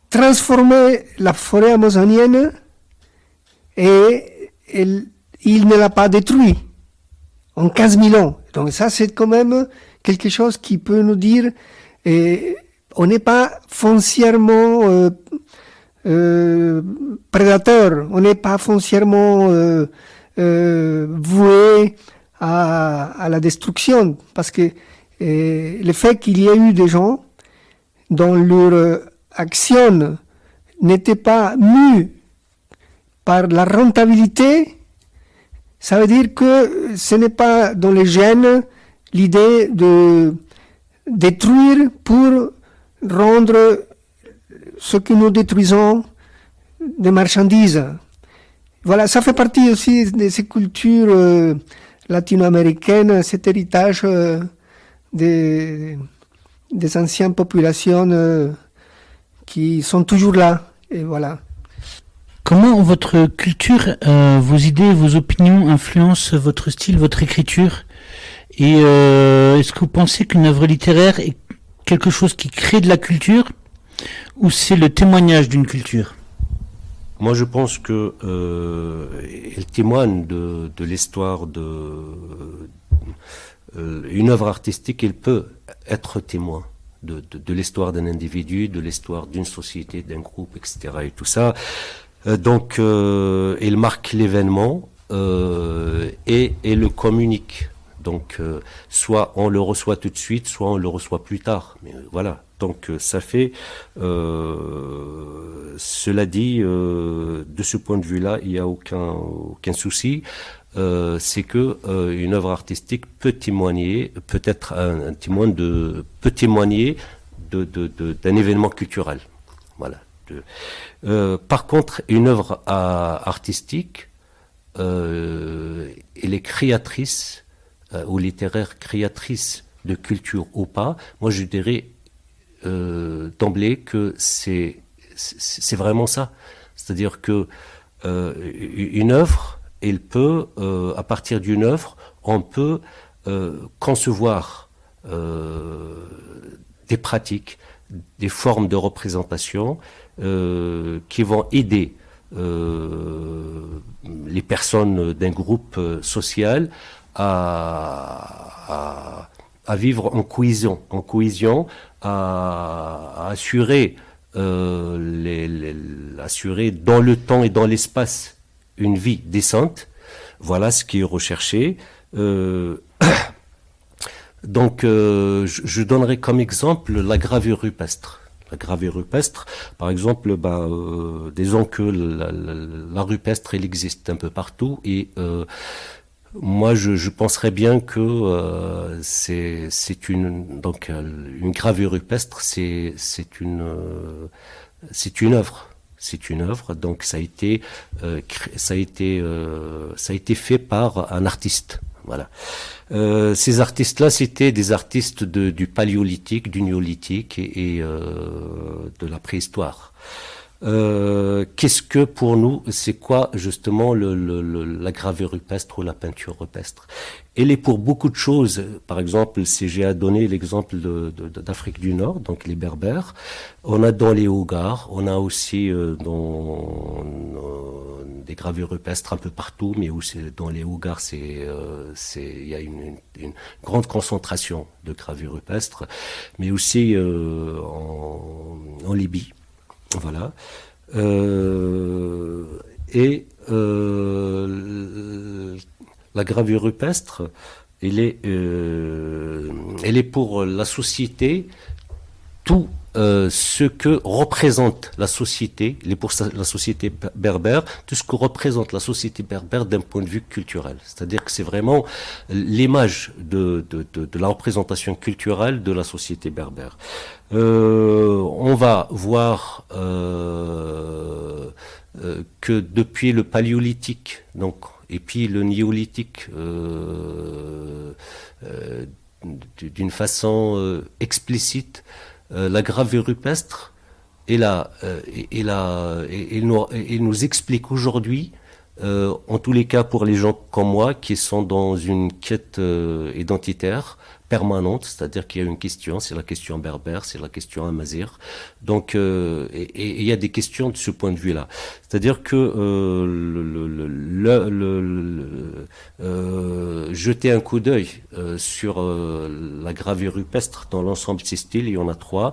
transformé la forêt amazonienne et il ne l'a pas détruit en 15 000 ans. Donc ça, c'est quand même quelque chose qui peut nous dire on n'est pas foncièrement prédateur, on n'est pas foncièrement voué à la destruction, parce que le fait qu'il y ait eu des gens dont leur action n'était pas mue par la rentabilité, ça veut dire que ce n'est pas dans les gènes l'idée de détruire pour rendre ce que nous détruisons des marchandises. Voilà, ça fait partie aussi de ces cultures latino-américaines, cet héritage des anciennes populations qui sont toujours là. Et voilà. Comment votre culture, vos idées, vos opinions influencent votre style, votre écriture? Et est-ce que vous pensez qu'une œuvre littéraire est quelque chose qui crée de la culture, ou c'est le témoignage d'une culture? Moi, je pense que elle témoigne de l'histoire une œuvre artistique. Elle peut être témoin de l'histoire d'un individu, de l'histoire d'une société, d'un groupe, etc. et tout ça. Donc, elle marque l'événement et le communique. Donc, soit on le reçoit tout de suite, soit on le reçoit plus tard. Mais voilà. Donc, ça fait. Cela dit, de ce point de vue-là, il n'y a aucun souci. C'est que une œuvre artistique peut témoigner, peut-être peut témoigner d'un événement culturel. Voilà. Par contre, une œuvre artistique, elle est créatrice ou littéraire, créatrice de culture ou pas. Moi, je dirais d'emblée que c'est vraiment ça. C'est-à-dire que une œuvre, elle peut, à partir d'une œuvre, on peut concevoir des pratiques, des formes de représentation qui vont aider les personnes d'un groupe social à vivre en cohésion, à assurer assurer dans le temps et dans l'espace une vie décente. Voilà ce qui est recherché. Donc, je donnerai comme exemple la gravure rupestre. La gravure rupestre, par exemple, disons que la rupestre, elle existe un peu partout, et moi, je penserais bien que c'est une gravure rupestre, c'est une œuvre. C'est une œuvre, donc ça a été fait par un artiste. Voilà. Ces artistes-là, c'était des artistes du paléolithique, du néolithique et de la préhistoire. Qu'est-ce que pour nous, c'est quoi justement la gravure rupestre ou la peinture rupestre? Elle est pour beaucoup de choses. Par exemple, si j'ai à donner l'exemple d'Afrique du Nord, donc les Berbères, on a dans les Hogars, on a aussi des gravures rupestres un peu partout, mais aussi dans les Hogars, il y a une grande concentration de gravures rupestres, mais aussi en Libye. Voilà. La gravure rupestre, elle est pour la société tout ce que représente la société, la société berbère, tout ce que représente la société berbère d'un point de vue culturel. C'est-à-dire que c'est vraiment l'image de la représentation culturelle de la société berbère. On va voir que depuis le paléolithique, donc, et puis le néolithique, d'une façon explicite, la gravure rupestre il nous explique aujourd'hui, en tous les cas pour les gens comme moi qui sont dans une quête identitaire permanente, c'est-à-dire qu'il y a une question, c'est la question berbère, c'est la question amazigh. Donc, il y a des questions de ce point de vue-là. C'est-à-dire que jeter un coup d'œil sur la gravure rupestre dans l'ensemble de ces styles, il y en a 3,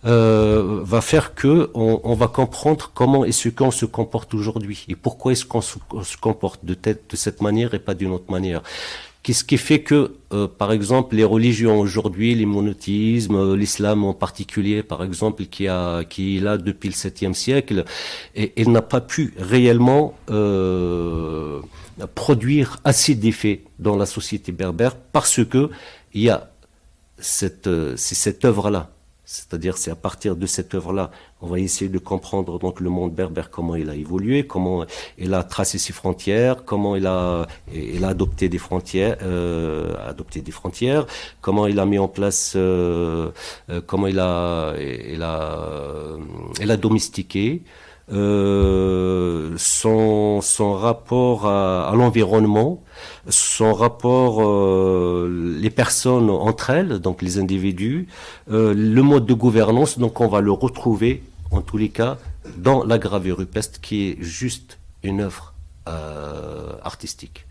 va faire que on va comprendre comment est-ce qu'on se comporte aujourd'hui et pourquoi est-ce qu'on se comporte de cette manière et pas d'une autre manière. Qu'est-ce qui fait que, par exemple, les religions aujourd'hui, les monothéismes, l'islam en particulier, par exemple, qui est là depuis le 7e siècle, et elle n'a pas pu réellement produire assez d'effets dans la société berbère parce que il y a c'est cette œuvre-là. C'est-à-dire, c'est à partir de cette œuvre-là, on va essayer de comprendre donc le monde berbère, comment il a évolué, comment il a tracé ses frontières, comment il a adopté des frontières, comment il a mis en place, comment il a domestiqué. Son rapport à l'environnement, son rapport les personnes entre elles, donc les individus, le mode de gouvernance, donc on va le retrouver en tous les cas dans la gravure rupestre qui est juste une œuvre artistique.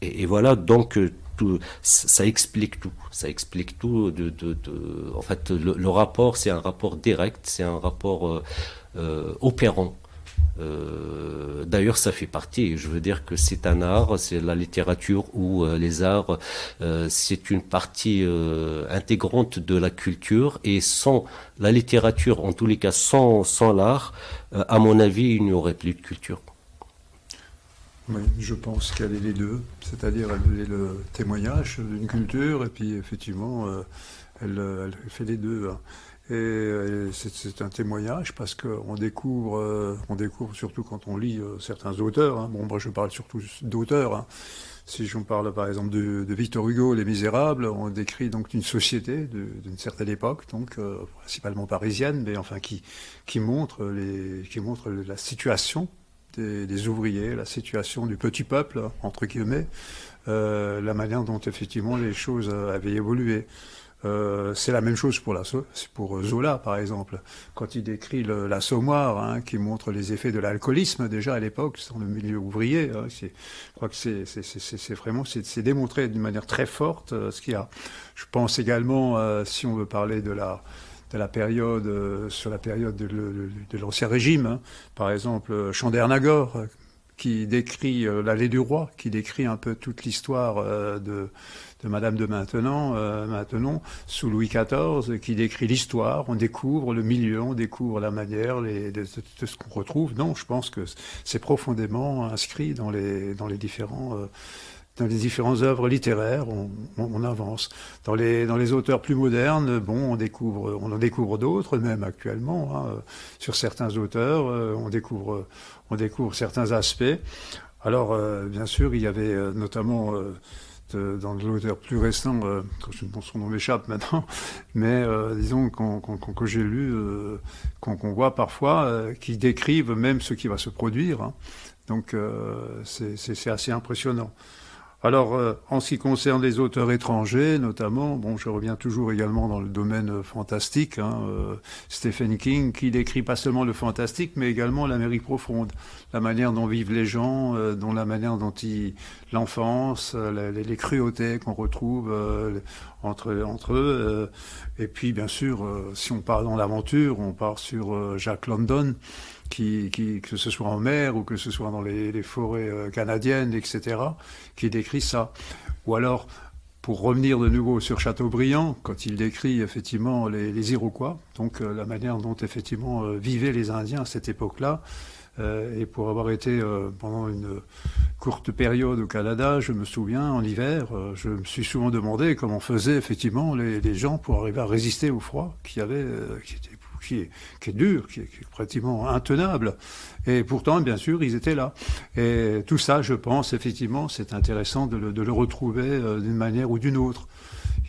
Et voilà donc tout, ça explique tout. Ça explique tout. En fait, le rapport, c'est un rapport direct, c'est un rapport opérant. D'ailleurs, ça fait partie. Je veux dire que c'est un art, c'est la littérature ou les arts, c'est une partie intégrante de la culture. Et sans la littérature, en tous les cas, sans l'art, à mon avis, il n'y aurait plus de culture. Oui, je pense qu'elle est les deux, c'est-à-dire elle est le témoignage d'une culture et puis effectivement elle fait les deux. Hein. Et c'est un témoignage parce qu'on découvre surtout quand on lit certains auteurs. Hein. Bon, moi je parle surtout d'auteurs. Hein. Si j'en parle par exemple de Victor Hugo, Les Misérables, on décrit donc une société d'une certaine époque, donc principalement parisienne, mais enfin qui montre la situation des ouvriers, la situation du petit peuple, entre guillemets, la manière dont effectivement les choses avaient évolué. C'est la même chose pour Zola, par exemple, quand il décrit l'Assommoir, hein, qui montre les effets de l'alcoolisme déjà à l'époque, dans le milieu ouvrier. Hein, je crois que c'est démontré d'une manière très forte ce qu'il y a. Je pense également, si on veut parler de la période, sur la période de l'Ancien Régime, hein, par exemple Chandernagor, qui décrit l'allée du roi, qui décrit un peu toute l'histoire de Madame de Maintenon, sous Louis XIV, qui décrit l'histoire, on découvre le milieu, on découvre la manière de ce qu'on retrouve. Non, je pense que c'est profondément inscrit dans les différentes œuvres littéraires, on avance. Dans les auteurs plus modernes, bon, on en découvre d'autres, même actuellement, hein, sur certains auteurs, on découvre certains aspects. Alors, bien sûr, il y avait notamment dans l'auteur plus récent, son nom m'échappe maintenant, mais disons que j'ai lu, qu'on voit parfois, qui décrivent même ce qui va se produire. Hein. Donc c'est assez impressionnant. Alors, en ce qui concerne les auteurs étrangers, notamment, bon, je reviens toujours également dans le domaine fantastique, hein, Stephen King, qui décrit pas seulement le fantastique, mais également l'Amérique profonde, la manière dont vivent les gens, dont la manière dont l'enfance, les cruautés qu'on retrouve entre eux, et puis bien sûr, si on part dans l'aventure, on part sur Jack London, que ce soit en mer ou que ce soit dans les forêts canadiennes, etc., qui décrit ça. Ou alors, pour revenir de nouveau sur Chateaubriand, quand il décrit effectivement les Iroquois, donc la manière dont effectivement vivaient les Indiens à cette époque-là, et pour avoir été pendant une courte période au Canada, je me souviens, en hiver, je me suis souvent demandé comment faisaient effectivement les gens pour arriver à résister au froid qui est dur, qui est pratiquement intenable. Et pourtant, bien sûr, ils étaient là. Et tout ça, je pense, effectivement, c'est intéressant de le retrouver d'une manière ou d'une autre.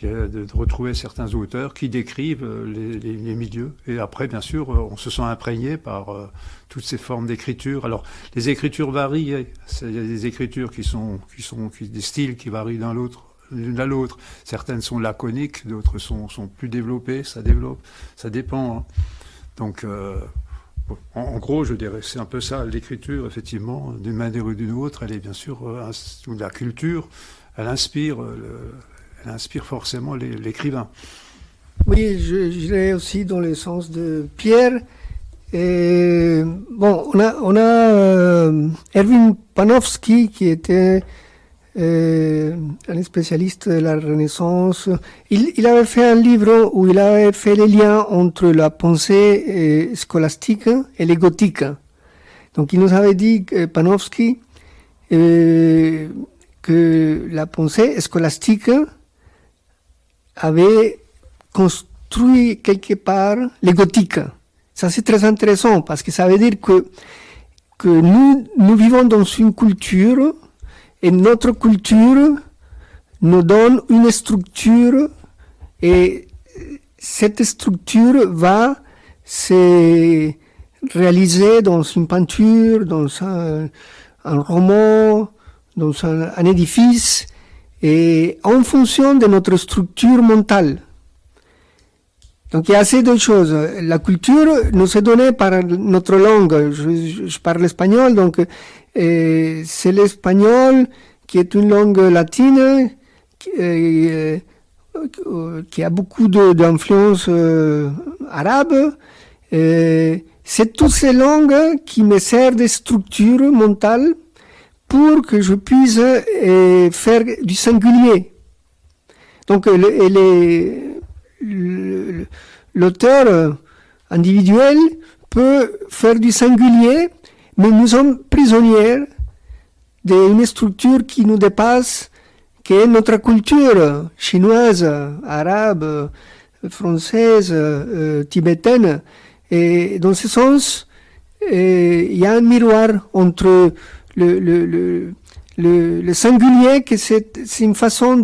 De retrouver certains auteurs qui décrivent les milieux. Et après, bien sûr, on se sent imprégné par toutes ces formes d'écriture. Alors, les écritures varient. Il y a des écritures des styles qui varient l'une à l'autre. Certaines sont laconiques, d'autres sont plus développées, ça dépend. Hein. Donc, en gros, je dirais, c'est un peu ça, l'écriture, effectivement, d'une manière ou d'une autre, elle est bien sûr, ou la culture, elle inspire forcément l'écrivain. Oui, je l'ai aussi dans le sens de Pierre. Et, bon, on a Erwin Panofsky qui était un spécialiste de la Renaissance. Il avait fait un livre où il avait fait les liens entre la pensée scolastique et les gothiques. Donc il nous avait dit, Panofsky, que la pensée scolastique avait construit quelque part les gothiques. Ça c'est très intéressant parce que ça veut dire que nous vivons dans une culture et notre culture nous donne une structure et cette structure va se réaliser dans une peinture, dans un roman, dans un édifice et en fonction de notre structure mentale. Donc il y a assez de choses. La culture nous est donnée par notre langue. Je parle espagnol, donc c'est l'espagnol qui est une langue latine qui a beaucoup d'influence arabe. C'est toutes ces langues qui me servent de structure mentale pour que je puisse faire du singulier. Donc l'auteur individuel peut faire du singulier, mais nous sommes prisonniers d'une structure qui nous dépasse, qui est notre culture chinoise, arabe, française, tibétaine. Et dans ce sens, il y a un miroir entre le singulier, que c'est une façon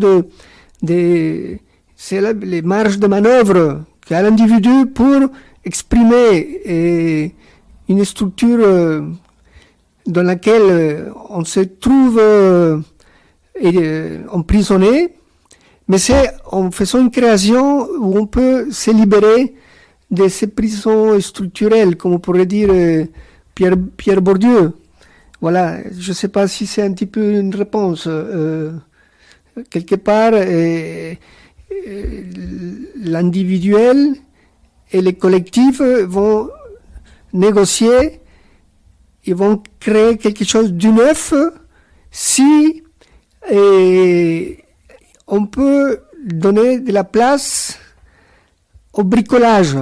c'est les marges de manœuvre qu'a l'individu pour exprimer une structure dans laquelle on se trouve emprisonné, mais c'est en faisant une création où on peut se libérer de ces prisons structurelles, comme on pourrait dire Pierre Bourdieu. Voilà, je ne sais pas si c'est un petit peu une réponse. Quelque part, l'individuel et les collectifs vont négocier, ils vont créer quelque chose de neuf si on peut donner de la place au bricolage.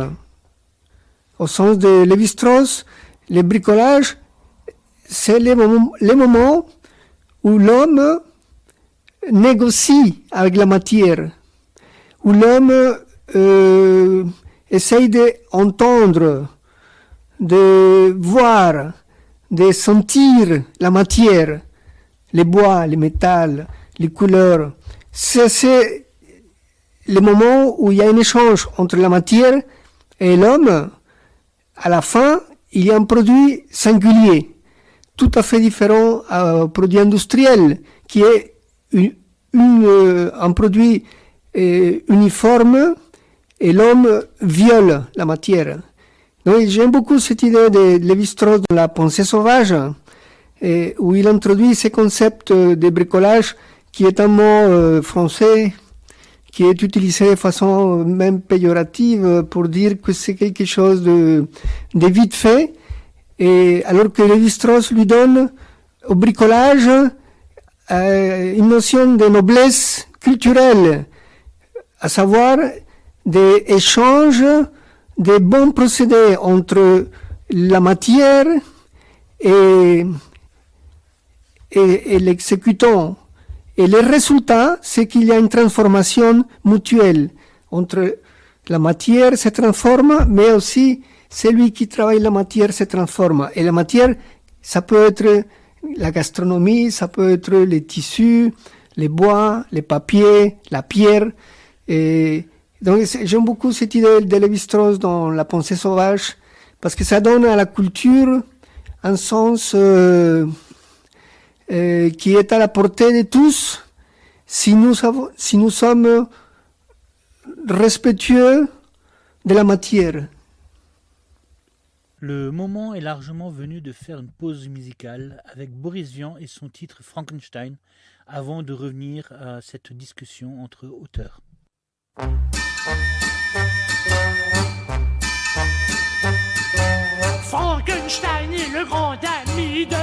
Au sens de Lévi-Strauss, le bricolage, c'est les moments où l'homme négocie avec la matière, où l'homme essaye d'entendre, de voir, de sentir la matière, les bois, les métals, les couleurs. c'est le moment où il y a un échange entre la matière et l'homme. À la fin, il y a un produit singulier, tout à fait différent au produit industriel, qui est un produit uniforme, et l'homme viole la matière. Donc, j'aime beaucoup cette idée de Lévi-Strauss dans La pensée sauvage, où il introduit ce concept de bricolage qui est un mot français qui est utilisé de façon même péjorative pour dire que c'est quelque chose de vite fait, et alors que Lévi-Strauss lui donne au bricolage une notion de noblesse culturelle, à savoir des échanges, des bons procédés entre la matière et l'exécutant. Et le résultat, c'est qu'il y a une transformation mutuelle entre la matière se transforme, mais aussi celui qui travaille la matière se transforme. Et la matière, ça peut être la gastronomie, ça peut être les tissus, les bois, les papiers, la pierre. Et donc j'aime beaucoup cette idée de Lévi-Strauss dans La pensée sauvage, parce que ça donne à la culture un sens qui est à la portée de tous si nous sommes respectueux de la matière. Le moment est largement venu de faire une pause musicale avec Boris Vian et son titre Frankenstein avant de revenir à cette discussion entre auteurs. Frankenstein est le grand ami de...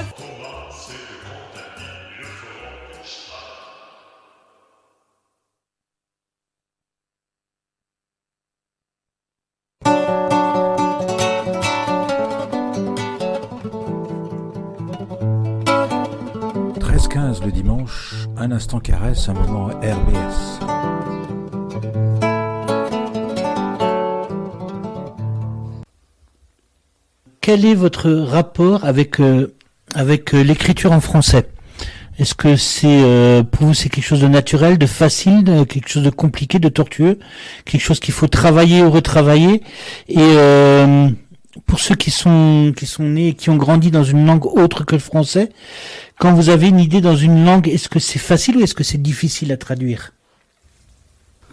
Le dimanche, un instant caresse, un moment RBS. Quel est votre rapport avec l'écriture en français ? Est-ce que c'est pour vous c'est quelque chose de naturel, de facile, quelque chose de compliqué, de tortueux, quelque chose qu'il faut travailler ou retravailler ? Et pour ceux qui sont nés et qui ont grandi dans une langue autre que le français, quand vous avez une idée dans une langue, est-ce que c'est facile ou est-ce que c'est difficile à traduire ?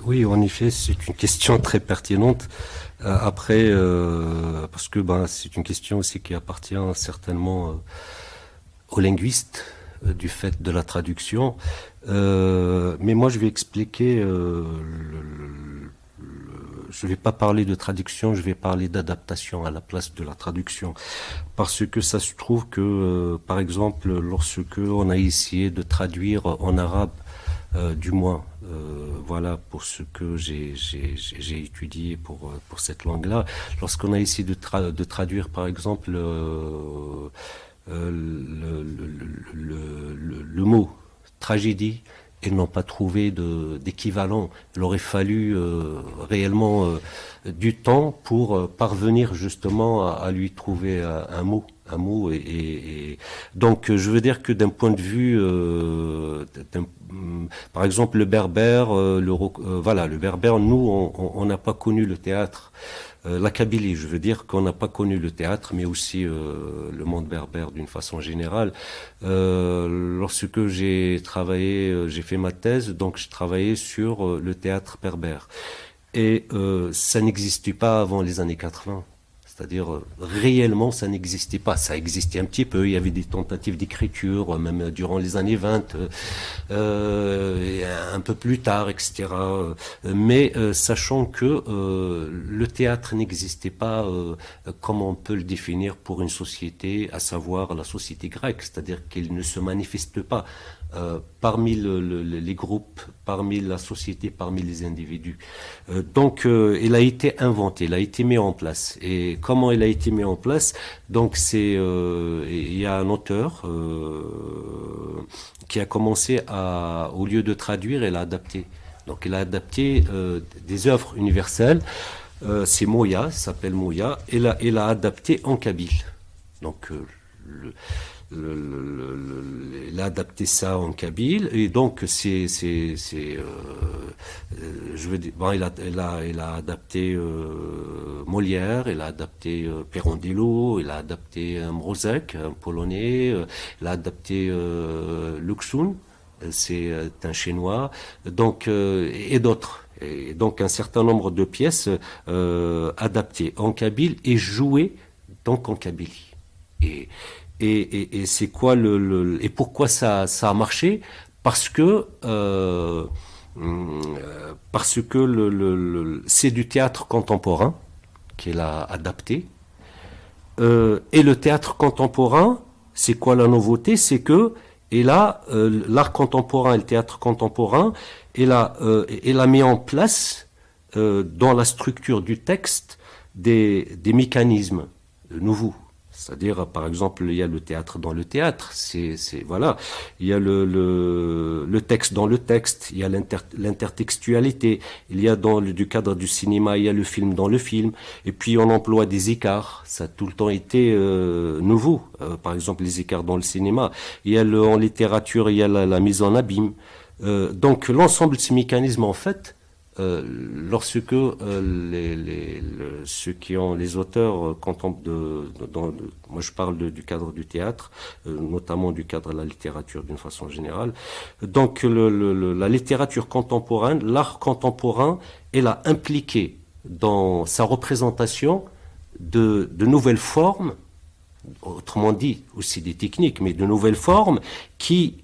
Oui, en effet, c'est une question très pertinente. Après, parce que c'est une question aussi qui appartient certainement aux linguistes du fait de la traduction. Mais moi, je vais expliquer. Je ne vais pas parler de traduction, je vais parler d'adaptation à la place de la traduction. Parce que ça se trouve que, par exemple, lorsque on a essayé de traduire en arabe, du moins, voilà, pour ce que j'ai étudié pour cette langue-là, lorsqu'on a essayé de traduire, par exemple, le mot tragédie, et n'ont pas trouvé d'équivalent. Il aurait fallu réellement du temps pour parvenir justement à lui trouver un mot. Et donc je veux dire que d'un point de vue, par exemple le berbère, le berbère, nous on n'a pas connu le théâtre. La Kabylie, je veux dire qu'on n'a pas connu le théâtre, mais aussi le monde berbère d'une façon générale. Lorsque j'ai fait ma thèse, donc je travaillais sur le théâtre berbère. Et ça n'existait pas avant les années 80. C'est-à-dire, réellement, ça n'existait pas. Ça existait un petit peu. Il y avait des tentatives d'écriture, même durant les années 20, un peu plus tard, etc. Mais sachant que le théâtre n'existait pas comme on peut le définir pour une société, à savoir la société grecque. C'est-à-dire qu'il ne se manifeste pas parmi les groupes, parmi la société, parmi les individus. Donc, il a été inventé, il a été mis en place. Et comment il a été mis en place? Donc, il y a un auteur qui a commencé au lieu de traduire, il a adapté. Donc, il a adapté des œuvres universelles. C'est Moya, ça s'appelle Moya. Et il a adapté en kabyle. Donc, il a adapté ça en kabyle, et donc je veux dire, bon, il a adapté Molière, il a adapté Pirandello, il a adapté Mrozek, un polonais, il a adapté Luxun, c'est un chinois, donc et d'autres. Et donc un certain nombre de pièces adaptées en kabyle et jouées donc en kabylie. Et c'est quoi et pourquoi ça a marché? Parce que c'est du théâtre contemporain qu'il a adapté. Et le théâtre contemporain, c'est quoi la nouveauté? C'est que l'art contemporain et le théâtre contemporain, il a mis en place dans la structure du texte des mécanismes nouveaux. C'est-à-dire, par exemple, il y a le théâtre dans le théâtre, voilà. Il y a le texte dans le texte, il y a l'intertextualité, il y a du cadre du cinéma, il y a le film dans le film, et puis on emploie des écarts, ça a tout le temps été nouveau. Par exemple, les écarts dans le cinéma. Il y a en littérature, il y a la mise en abîme. Donc, l'ensemble de ces mécanismes, en fait, lorsque ceux qui ont les auteurs moi je parle du cadre du théâtre, notamment du cadre de la littérature d'une façon générale. Donc la littérature contemporaine, l'art contemporain, elle a impliqué dans sa représentation de nouvelles formes, autrement dit aussi des techniques, mais de nouvelles formes qui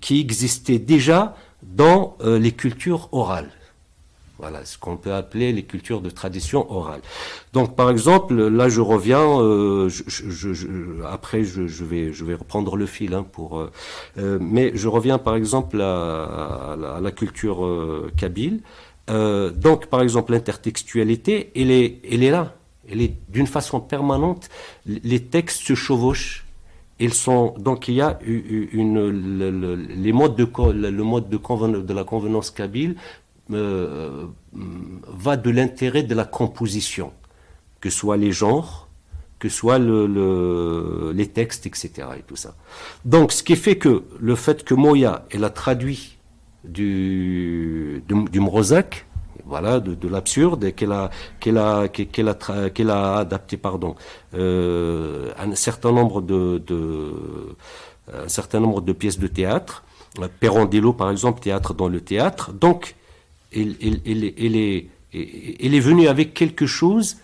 existaient déjà dans les cultures orales. Voilà, ce qu'on peut appeler les cultures de tradition orale. Donc, par exemple, là, je reviens. Après, je vais reprendre le fil, mais je reviens, par exemple, à la culture kabyle. Donc, par exemple, l'intertextualité, elle est là. Elle est d'une façon permanente. Les textes se chevauchent. Donc, il y a le mode de la convenance kabyle va de l'intérêt de la composition, que ce soit les genres, que ce soit les textes, etc. et tout ça. Donc, ce qui fait que le fait que Moya, elle a traduit du Mrozek, voilà, de l'absurde, et qu'elle a adapté, un certain nombre de pièces de théâtre. Pirandello, par exemple, théâtre dans le théâtre. Donc, elle est venue avec quelque chose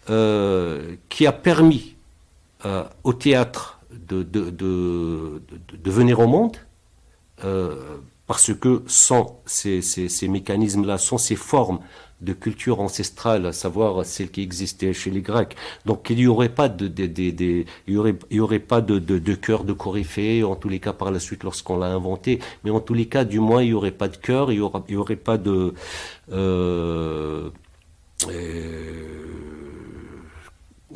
qui a permis au théâtre de venir au monde, parce que sans ces mécanismes-là, sans ces formes de culture ancestrale, à savoir celles qui existaient chez les Grecs, donc il n'y aurait pas de chœur de coryphée, en tous les cas par la suite lorsqu'on l'a inventé, mais en tous les cas, du moins, il n'y aurait pas de chœur, il n'y aurait pas de...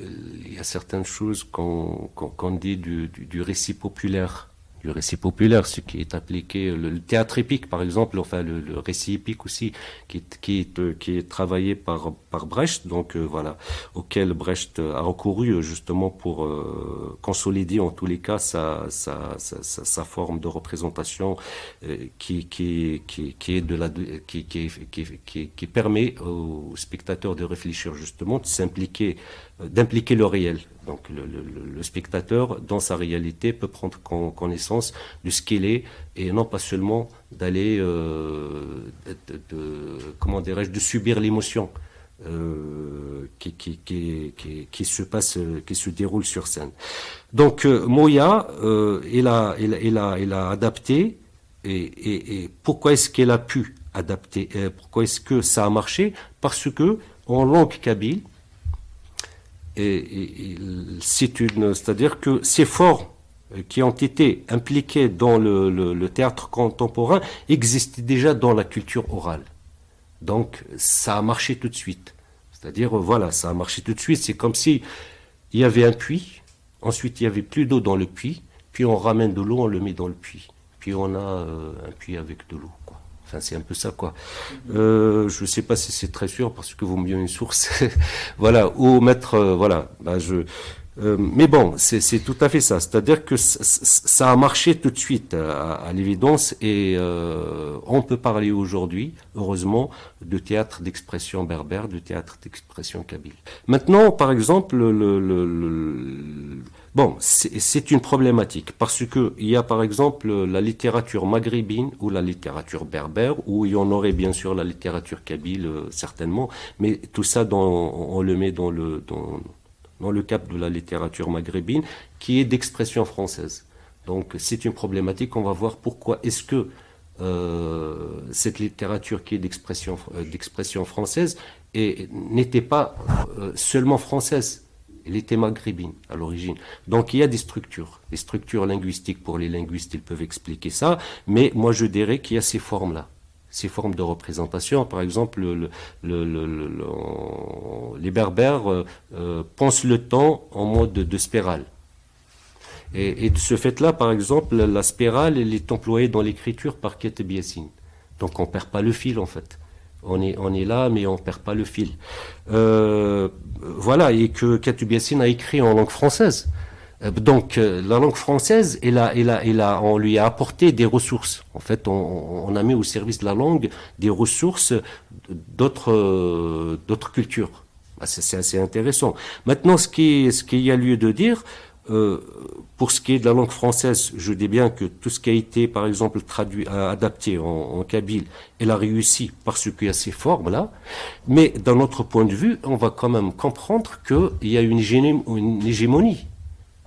il y a certaines choses qu'on dit du récit populaire. Du récit populaire, ce qui est appliqué, le théâtre épique par exemple, enfin le récit épique aussi, qui est travaillé par Brecht, donc voilà, auquel Brecht a recouru justement pour consolider en tous les cas sa forme de représentation qui permet aux spectateurs de réfléchir justement, de s'impliquer, d'impliquer le réel. Donc le spectateur, dans sa réalité, peut prendre connaissance de ce qu'il est, et non pas seulement d'aller, de subir l'émotion qui se déroule sur scène. Donc Moya, il a adapté, et pourquoi est-ce qu'elle a pu adapter, pourquoi est-ce que ça a marché? Parce que en langue kabyle, c'est-à-dire que ces formes qui ont été impliquées dans le théâtre contemporain existaient déjà dans la culture orale. Donc ça a marché tout de suite. C'est-à-dire, voilà, ça a marché tout de suite. C'est comme si il y avait un puits, ensuite il y avait plus d'eau dans le puits, puis on ramène de l'eau, on le met dans le puits. Puis on a un puits avec de l'eau, quoi. Enfin, c'est un peu ça, quoi. Je ne sais pas si c'est très sûr, parce que vaut mieux une source. Voilà, ou mettre, voilà. Mais bon, c'est tout à fait ça. C'est-à-dire que ça a marché tout de suite, à l'évidence, et on peut parler aujourd'hui, heureusement, de théâtre d'expression berbère, de théâtre d'expression kabyle. Maintenant, par exemple, bon, c'est une problématique, parce que il y a par exemple la littérature maghrébine ou la littérature berbère, où il y en aurait bien sûr la littérature kabyle, certainement, mais tout ça, on le met dans le cadre de la littérature maghrébine, qui est d'expression française. Donc c'est une problématique, on va voir pourquoi est-ce que cette littérature qui est d'expression française n'était pas seulement française, elle était maghrébine à l'origine. Donc il y a des structures linguistiques. Pour les linguistes, ils peuvent expliquer ça, mais moi je dirais qu'il y a ces formes-là. Ces formes de représentation, par exemple, les Berbères pensent le temps en mode de spirale. Et de ce fait-là, par exemple, la spirale, elle est employée dans l'écriture par Katib Yassine. Donc on ne perd pas le fil, en fait. On est là, mais on ne perd pas le fil. Voilà, et que Katib Yassine a écrit en langue française. Donc la langue française, on lui a apporté des ressources. En fait, on a mis au service de la langue des ressources d'autres cultures. C'est assez intéressant. Maintenant, ce qu'il y a lieu de dire, pour ce qui est de la langue française, je dis bien que tout ce qui a été, par exemple, adapté en kabyle, elle a réussi parce qu'il y a ces formes-là. Mais d'un autre point de vue, on va quand même comprendre qu'il y a une hégémonie.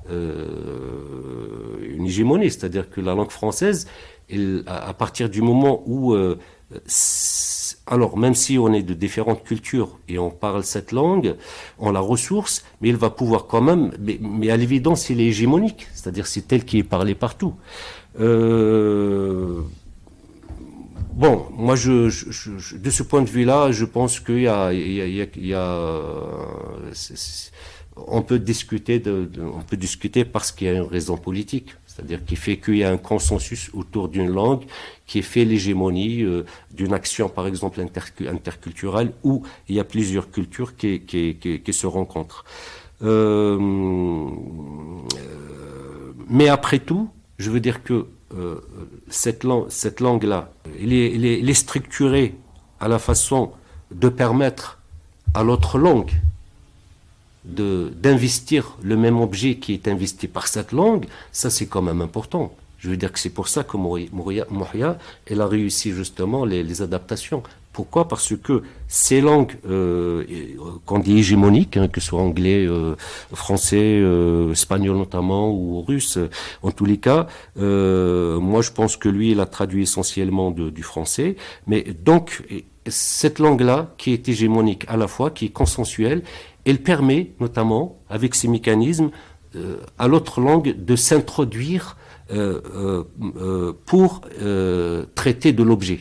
Une hégémonie, c'est-à-dire que la langue française, à partir du moment où, alors même si on est de différentes cultures et on parle cette langue, on la ressource, mais il va pouvoir quand même, mais à l'évidence, il est hégémonique, c'est-à-dire c'est elle qui est parlée partout. Bon, moi, de ce point de vue-là, je pense qu'il y a on peut discuter parce qu'il y a une raison politique, c'est-à-dire qui fait qu'il y a un consensus autour d'une langue qui fait l'hégémonie d'une action, par exemple, interculturelle, où il y a plusieurs cultures qui se rencontrent. Mais après tout, je veux dire que cette langue-là, elle est structurée à la façon de permettre à l'autre langue d'investir le même objet qui est investi par cette langue. Ça, c'est quand même important. Je veux dire que c'est pour ça que Mohia, elle a réussi justement les adaptations. Pourquoi ? Parce que ces langues qu'on dit hégémoniques, que ce soit anglais, français, espagnol notamment, ou russe, en tous les cas, moi je pense que lui, il a traduit essentiellement du français. Mais donc, cette langue-là, qui est hégémonique à la fois, qui est consensuelle, elle permet, notamment, avec ces mécanismes, à l'autre langue de s'introduire pour traiter de l'objet.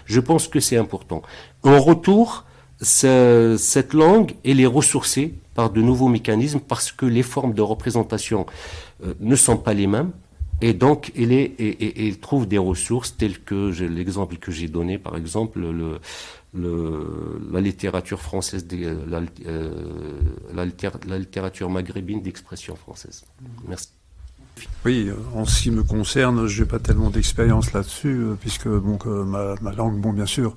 Je pense que c'est important. En retour, cette langue, elle est ressourcée par de nouveaux mécanismes parce que les formes de représentation ne sont pas les mêmes. Et donc, elle trouve des ressources telles que l'exemple que j'ai donné, par exemple, la littérature française, la littérature maghrébine d'expression française. Merci. Oui, en ce qui me concerne, je n'ai pas tellement d'expérience là-dessus, puisque ma langue, bien sûr,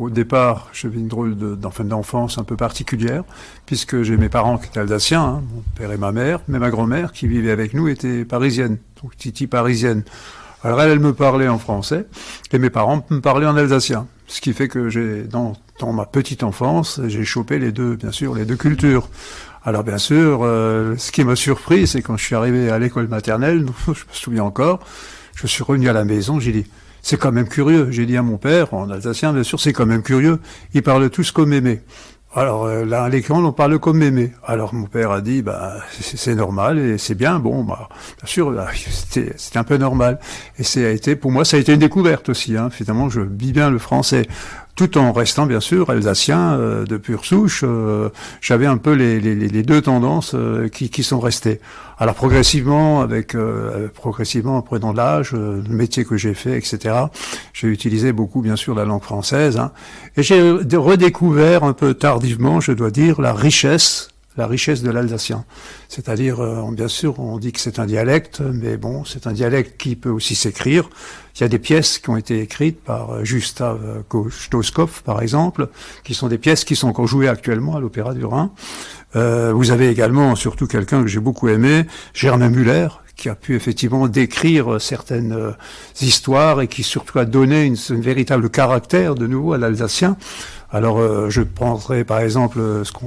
au départ, j'avais une drôle d'enfance un peu particulière, puisque j'ai mes parents qui étaient alsaciens, mon père et ma mère, mais ma grand-mère qui vivait avec nous était parisienne, donc Titi parisienne. Alors elle me parlait en français, et mes parents me parlaient en alsacien, ce qui fait que dans ma petite enfance, j'ai chopé les deux cultures. Alors bien sûr, ce qui m'a surpris, c'est quand je suis arrivé à l'école maternelle, je me souviens encore, je suis revenu à la maison, j'ai dit, c'est quand même curieux. J'ai dit à mon père, en alsacien bien sûr, c'est quand même curieux, ils parlent tous comme mémé. Alors là, à l'école, on parle comme mémé. Alors mon père a dit, c'est normal et c'est bien, bien sûr, c'était un peu normal. Et pour moi, ça a été une découverte aussi, finalement, je vis bien le français. Tout en restant, bien sûr, alsacien de pure souche, j'avais un peu les deux tendances qui sont restées. Alors progressivement, en prenant de l'âge, le métier que j'ai fait, etc., j'ai utilisé beaucoup, bien sûr, la langue française. Et j'ai redécouvert un peu tardivement, je dois dire, la richesse la richesse de l'alsacien. C'est-à-dire, bien sûr, on dit que c'est un dialecte, mais bon, c'est un dialecte qui peut aussi s'écrire. Il y a des pièces qui ont été écrites par Gustav Stoskopf, par exemple, qui sont des pièces qui sont encore jouées actuellement à l'Opéra du Rhin. Vous avez également, surtout quelqu'un que j'ai beaucoup aimé, Germain Müller, qui a pu effectivement décrire certaines histoires et qui surtout a donné une véritable caractère de nouveau à l'alsacien. Alors, je prendrai par exemple,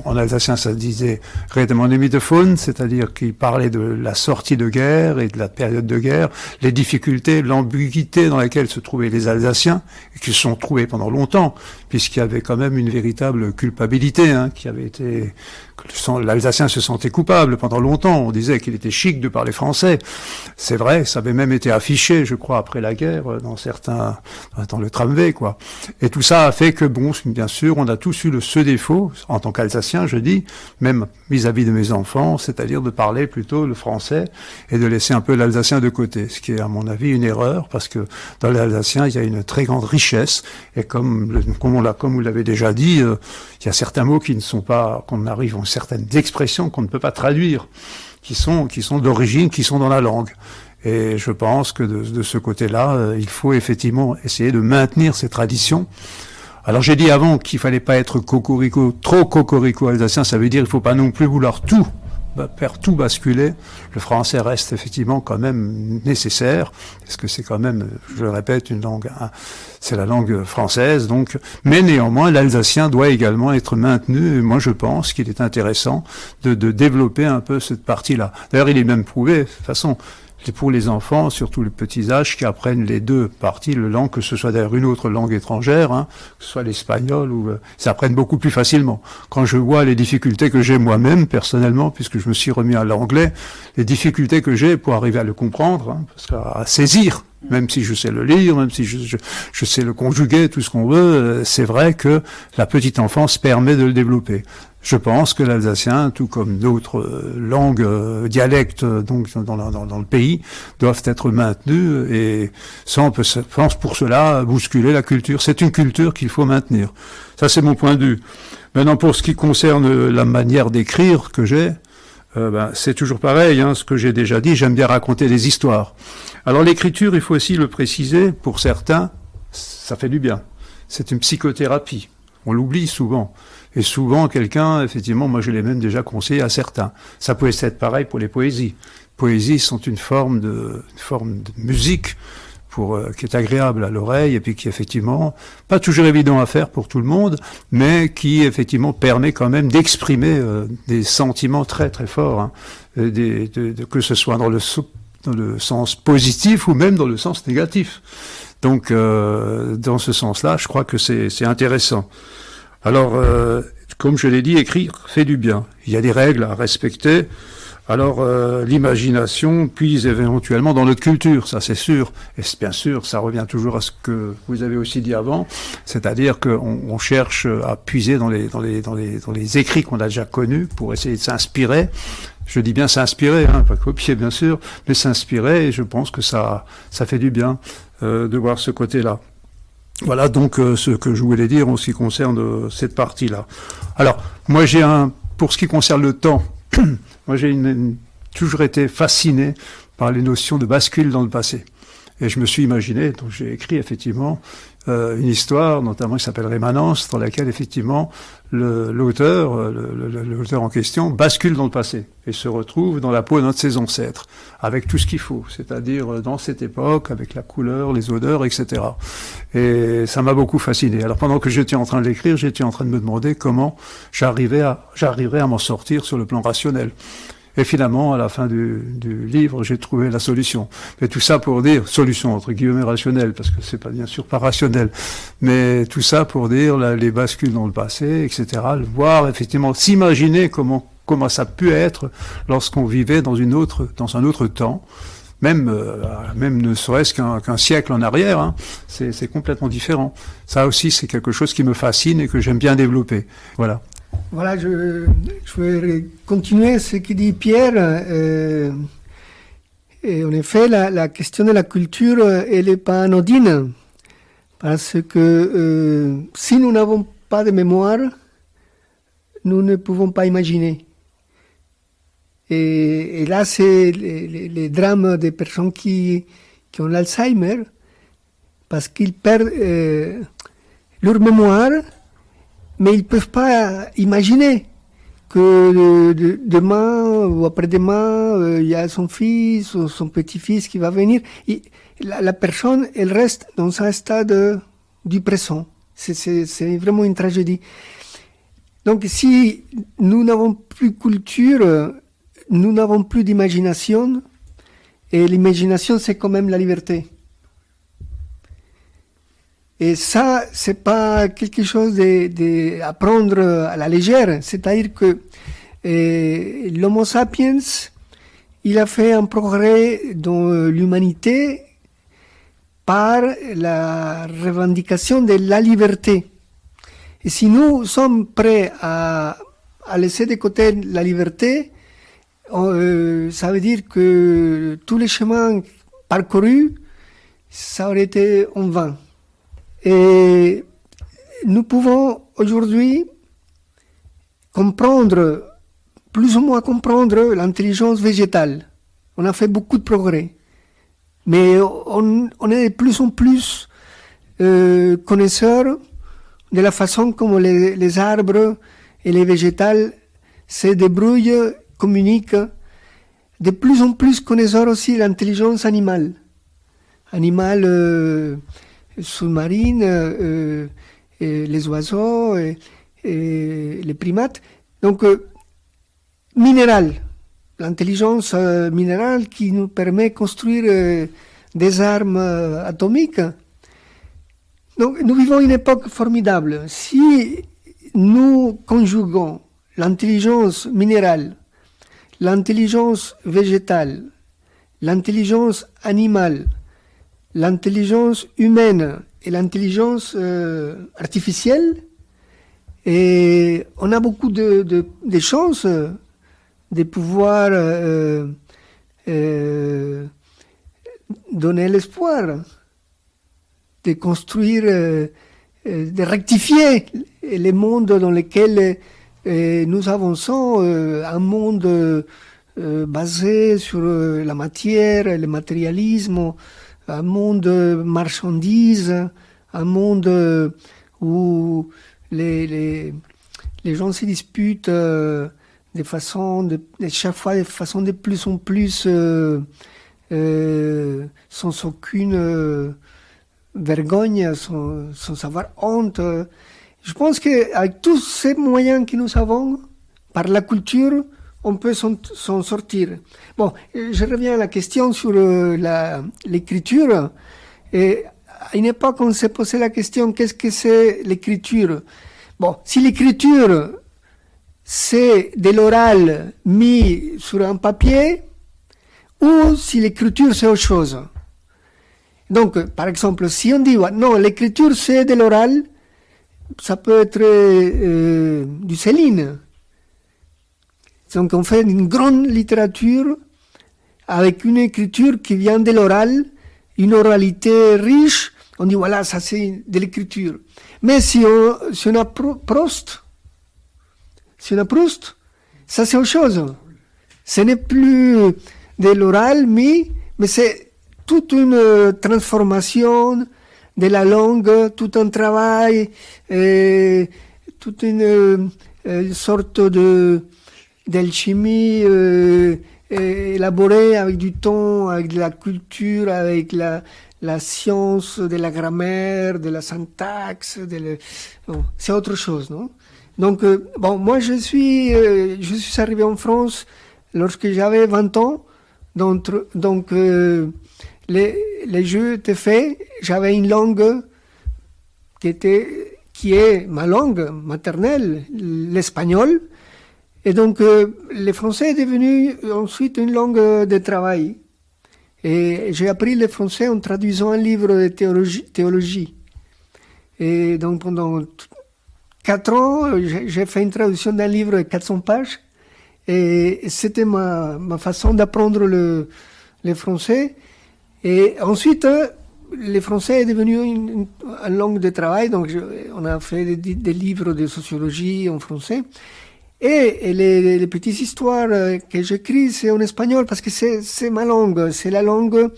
en alsacien ça disait « Redemande de Faune », c'est-à-dire qu'il parlait de la sortie de guerre et de la période de guerre, les difficultés, l'ambiguïté dans laquelle se trouvaient les Alsaciens, et qui se sont trouvés pendant longtemps, puisqu'il y avait quand même une véritable culpabilité, qui avait été... L'Alsacien se sentait coupable pendant longtemps, on disait qu'il était chic de parler français. C'est vrai, ça avait même été affiché, je crois, après la guerre, dans le tramway, quoi. Et tout ça a fait que, bon, bien sûr, on a tous eu ce défaut, en tant qu'Alsacien, je dis, même vis-à-vis de mes enfants, c'est-à-dire de parler plutôt le français et de laisser un peu l'Alsacien de côté, ce qui est, à mon avis, une erreur, parce que dans l'Alsacien, il y a une très grande richesse, et comme vous l'avez déjà dit, il y a certains mots qui ne sont pas, qu'on arrive, certaines expressions qu'on ne peut pas traduire, qui sont d'origine, qui sont dans la langue. Et je pense que de ce côté-là, il faut effectivement essayer de maintenir ces traditions. Alors j'ai dit avant qu'il fallait pas être trop cocorico alsacien, ça veut dire qu'il faut pas non plus vouloir faire tout basculer. Le français reste effectivement quand même nécessaire, parce que c'est quand même, je le répète, une langue, c'est la langue française, donc, mais néanmoins, l'alsacien doit également être maintenu, et moi je pense qu'il est intéressant de développer un peu cette partie-là. D'ailleurs, il est même prouvé, de toute façon, pour les enfants, surtout les petits âges, qui apprennent les deux parties, le langue, que ce soit d'ailleurs une autre langue étrangère, que ce soit l'espagnol, ou ça apprennent beaucoup plus facilement. Quand je vois les difficultés que j'ai moi-même, personnellement, puisque je me suis remis à l'anglais, les difficultés que j'ai pour arriver à le comprendre, parce qu'à saisir, même si je sais le lire, même si je sais le conjuguer, tout ce qu'on veut, c'est vrai que la petite enfance permet de le développer. Je pense que l'alsacien, tout comme d'autres langues, dialectes donc dans le pays, doivent être maintenus et sans pour cela bousculer la culture. C'est une culture qu'il faut maintenir. Ça, c'est mon point de vue. Maintenant, pour ce qui concerne la manière d'écrire que j'ai, c'est toujours pareil, ce que j'ai déjà dit, j'aime bien raconter des histoires. Alors l'écriture, il faut aussi le préciser, pour certains, ça fait du bien. C'est une psychothérapie. On l'oublie souvent. Et souvent, quelqu'un, effectivement, moi je l'ai même déjà conseillé à certains. Ça peut être pareil pour les poésies. Les poésies sont une forme de musique qui est agréable à l'oreille et puis qui effectivement, pas toujours évident à faire pour tout le monde, mais qui effectivement permet quand même d'exprimer des sentiments très très forts, que ce soit dans le sens positif ou même dans le sens négatif. Donc, dans ce sens-là, je crois que c'est intéressant. Alors, comme je l'ai dit, écrire fait du bien. Il y a des règles à respecter. Alors, l'imagination puise éventuellement dans notre culture, ça c'est sûr. Et bien sûr, ça revient toujours à ce que vous avez aussi dit avant, c'est-à-dire qu'on cherche à puiser dans les écrits qu'on a déjà connus pour essayer de s'inspirer. Je dis bien s'inspirer, pas copier bien sûr, mais s'inspirer. Et je pense que ça fait du bien de voir ce côté-là. Voilà donc ce que je voulais dire en ce qui concerne cette partie-là. Alors, moi pour ce qui concerne le temps, moi j'ai toujours été fasciné par les notions de bascule dans le passé. Et je me suis imaginé, donc j'ai écrit effectivement une histoire, notamment qui s'appelle Rémanence, dans laquelle effectivement l'auteur en question bascule dans le passé et se retrouve dans la peau de ses ancêtres, avec tout ce qu'il faut, c'est-à-dire dans cette époque, avec la couleur, les odeurs, etc. Et ça m'a beaucoup fasciné. Alors pendant que j'étais en train de l'écrire, j'étais en train de me demander comment j'arriverais à m'en sortir sur le plan rationnel. Et finalement, à la fin du livre, j'ai trouvé la solution. Mais tout ça pour dire, solution entre guillemets rationnelle, parce que c'est pas bien sûr pas rationnel, mais tout ça pour dire les bascules dans le passé, etc. Voir effectivement, s'imaginer comment ça a pu être lorsqu'on vivait dans un autre temps, même ne serait-ce qu'un siècle en arrière, c'est complètement différent. Ça aussi, c'est quelque chose qui me fascine et que j'aime bien développer. Voilà. Voilà, je vais continuer ce que dit Pierre. Et en effet, la question de la culture, elle n'est pas anodine. Parce que si nous n'avons pas de mémoire, nous ne pouvons pas imaginer. Et là, c'est les drames des personnes qui ont l'Alzheimer, parce qu'ils perdent leur mémoire, mais ils ne peuvent pas imaginer que demain ou après-demain, il y a son fils ou son petit-fils qui va venir. La personne, elle reste dans un stade du présent. C'est vraiment une tragédie. Donc si nous n'avons plus culture, nous n'avons plus d'imagination, et l'imagination, c'est quand même la liberté. Et ça, c'est pas quelque chose à prendre à la légère. C'est-à-dire que l'Homo sapiens, il a fait un progrès dans l'humanité par la revendication de la liberté. Et si nous sommes prêts à laisser de côté la liberté, ça veut dire que tous les chemins parcourus, ça aurait été en vain. Et nous pouvons aujourd'hui comprendre, plus ou moins comprendre l'intelligence végétale. On a fait beaucoup de progrès. Mais on est de plus en plus connaisseurs de la façon comme les arbres et les végétales se débrouillent, communiquent. De plus en plus connaisseurs aussi de l'intelligence animale. Animale sous-marine, les oiseaux, et les primates. Donc, minéral. L'intelligence minérale qui nous permet de construire des armes atomiques. Donc, nous vivons une époque formidable. Si nous conjuguons l'intelligence minérale, l'intelligence végétale, l'intelligence animale, l'intelligence humaine et l'intelligence artificielle, et on a beaucoup de chances de pouvoir donner l'espoir, de construire, de rectifier les mondes dans lesquels nous avançons, un monde basé sur la matière, le matérialisme, un monde marchandise, un monde où les gens se disputent chaque fois de façon de plus en plus sans aucune vergogne, sans avoir honte. Je pense qu'avec tous ces moyens que nous avons, par la culture, on peut s'en sortir. Bon, je reviens à la question sur l'écriture. Et à une époque, on s'est posé la question, qu'est-ce que c'est l'écriture? Bon, si l'écriture, c'est de l'oral mis sur un papier, ou si l'écriture, c'est autre chose. Donc, par exemple, si on dit, non, l'écriture, c'est de l'oral, ça peut être du Céline. Donc on fait une grande littérature avec une écriture qui vient de l'oral, une oralité riche, on dit voilà, ça c'est de l'écriture. Mais si on a Proust, ça c'est autre chose. Ce n'est plus de l'oral, mais c'est toute une transformation de la langue, tout un travail, toute une sorte d'alchimie élaborée avec du temps, avec de la culture, avec la science de la grammaire, de la syntaxe, bon, c'est autre chose, non? Donc, moi je suis arrivé en France lorsque j'avais 20 ans, donc les jeux étaient faits, j'avais une langue qui est ma langue maternelle, l'espagnol. Et donc, le français est devenu ensuite une langue de travail. Et j'ai appris le français en traduisant un livre de théologie. Et donc, pendant 4 ans, j'ai fait une traduction d'un livre de 400 pages. Et c'était ma façon d'apprendre le français. Et ensuite, le français est devenu une langue de travail. Donc, on a fait des livres de sociologie en français. Et les petites histoires que j'écris, c'est en espagnol parce que c'est ma langue. C'est la langue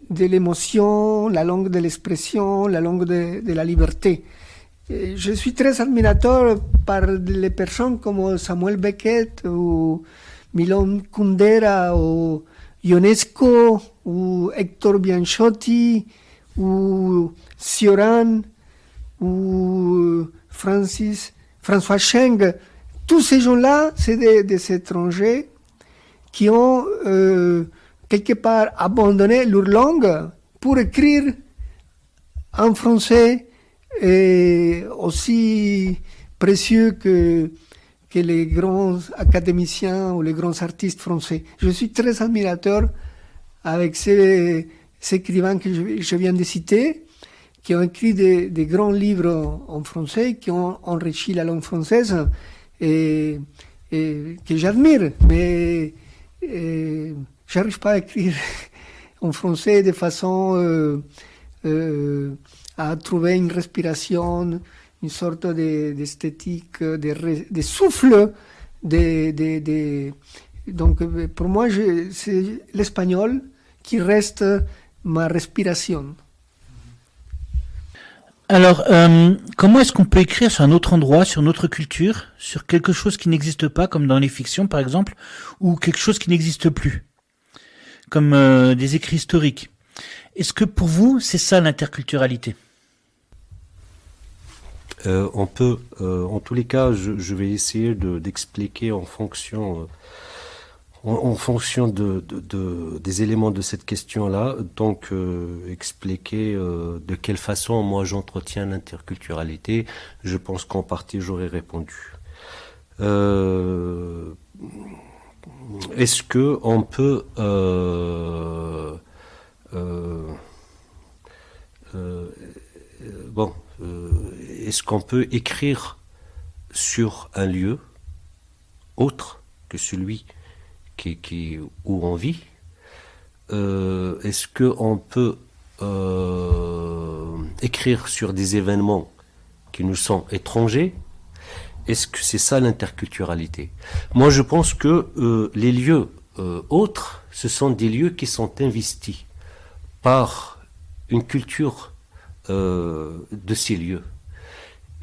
de l'émotion, la langue de l'expression, la langue de la liberté. Et je suis très admirateur par les personnes comme Samuel Beckett ou Milan Kundera ou Ionesco ou Hector Bianchotti ou Cioran ou François Cheng. Tous ces gens-là, c'est des étrangers qui ont quelque part abandonné leur langue pour écrire en français et aussi précieux que les grands académiciens ou les grands artistes français. Je suis très admirateur avec ces écrivains que je viens de citer, qui ont écrit des grands livres en français, qui ont enrichi la langue française et que j'admire. Mais j'arrive pas à écrire en français de façon à trouver une respiration, une sorte d'esthétique, de souffle. Donc pour moi, c'est l'espagnol qui reste ma respiration. Alors, comment est-ce qu'on peut écrire sur un autre endroit, sur notre culture, sur quelque chose qui n'existe pas, comme dans les fictions par exemple, ou quelque chose qui n'existe plus, comme des écrits historiques? Est-ce que pour vous, c'est ça l'interculturalité? On peut, en tous les cas, je vais essayer d'expliquer en fonction des éléments de cette question-là, donc expliquer de quelle façon moi j'entretiens l'interculturalité. Je pense qu'en partie j'aurais répondu. Est-ce que on peut est-ce qu'on peut écrire sur un lieu autre que celui où on vit? Est-ce qu'on peut écrire sur des événements qui nous sont étrangers? Est-ce que c'est ça l'interculturalité? Moi, je pense que les lieux autres, ce sont des lieux qui sont investis par une culture de ces lieux.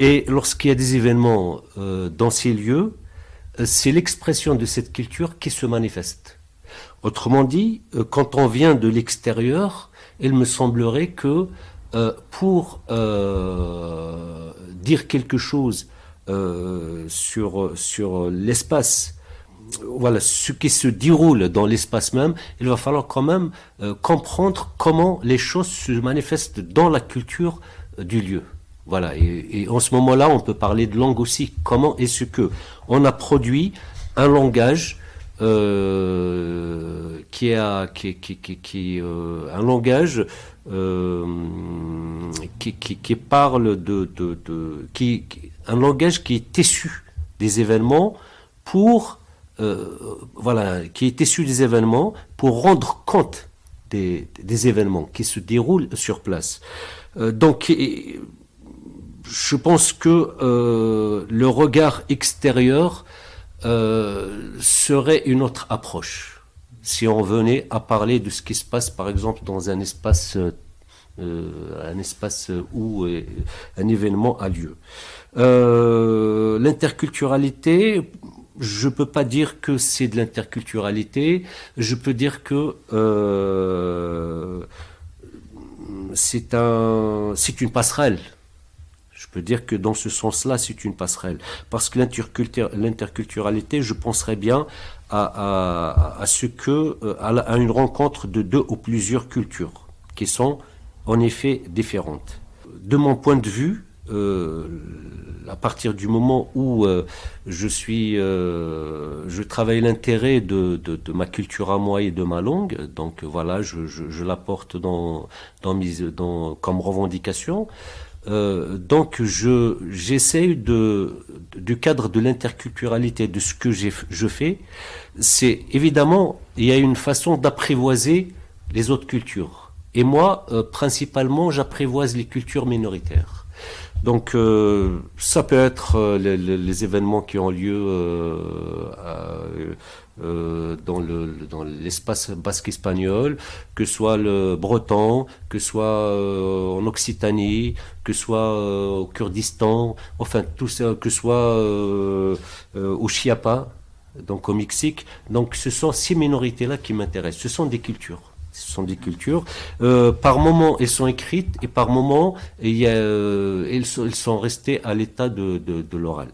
Et lorsqu'il y a des événements dans ces lieux, c'est l'expression de cette culture qui se manifeste. Autrement dit, quand on vient de l'extérieur, il me semblerait que pour dire quelque chose sur l'espace, voilà, ce qui se déroule dans l'espace même, il va falloir quand même comprendre comment les choses se manifestent dans la culture du lieu. Voilà, et en ce moment-là, on peut parler de langue aussi. Comment est-ce que on a produit un langage un langage qui parle un langage qui est issu des événements pour qui est issu des événements pour rendre compte des événements qui se déroulent sur place. Donc je pense que le regard extérieur serait une autre approche si on venait à parler de ce qui se passe par exemple dans un espace où un événement a lieu. L'interculturalité, je peux pas dire que c'est de l'interculturalité, je peux dire que c'est une passerelle. Je peux dire que dans ce sens-là, c'est une passerelle. Parce que l'interculturalité, je penserais bien à une rencontre de deux ou plusieurs cultures qui sont en effet différentes. De mon point de vue, à partir du moment où je travaille l'intérêt de ma culture à moi et de ma langue, donc voilà, je l'apporte comme revendication. Donc j'essaie du cadre de l'interculturalité de ce que je fais, c'est évidemment il y a une façon d'apprivoiser les autres cultures et moi principalement j'apprivoise les cultures minoritaires. Donc ça peut être les événements qui ont lieu dans l'espace basque espagnol, que ce soit le breton, que ce soit en Occitanie, que ce soit au Kurdistan, enfin tout ça, que ce soit au Chiapa, donc au Mexique. Donc ce sont ces minorités-là qui m'intéressent. Ce sont des cultures. Ce sont des cultures. Par moments, elles sont écrites et par moments, elles sont restées à l'état de l'oral.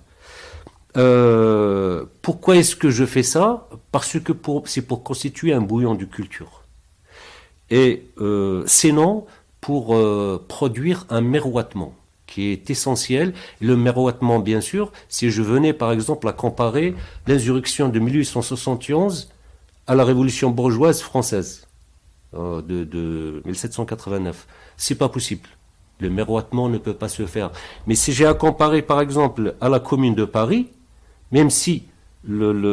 Pourquoi est-ce que je fais ça? Parce que c'est pour constituer un bouillon de culture. Et sinon, pour produire un miroitement qui est essentiel. Et le miroitement, bien sûr, si je venais par exemple à comparer l'insurrection de 1871 à la révolution bourgeoise française de 1789, c'est pas possible. Le miroitement ne peut pas se faire. Mais si j'ai à comparer par exemple à la Commune de Paris, même si l'objet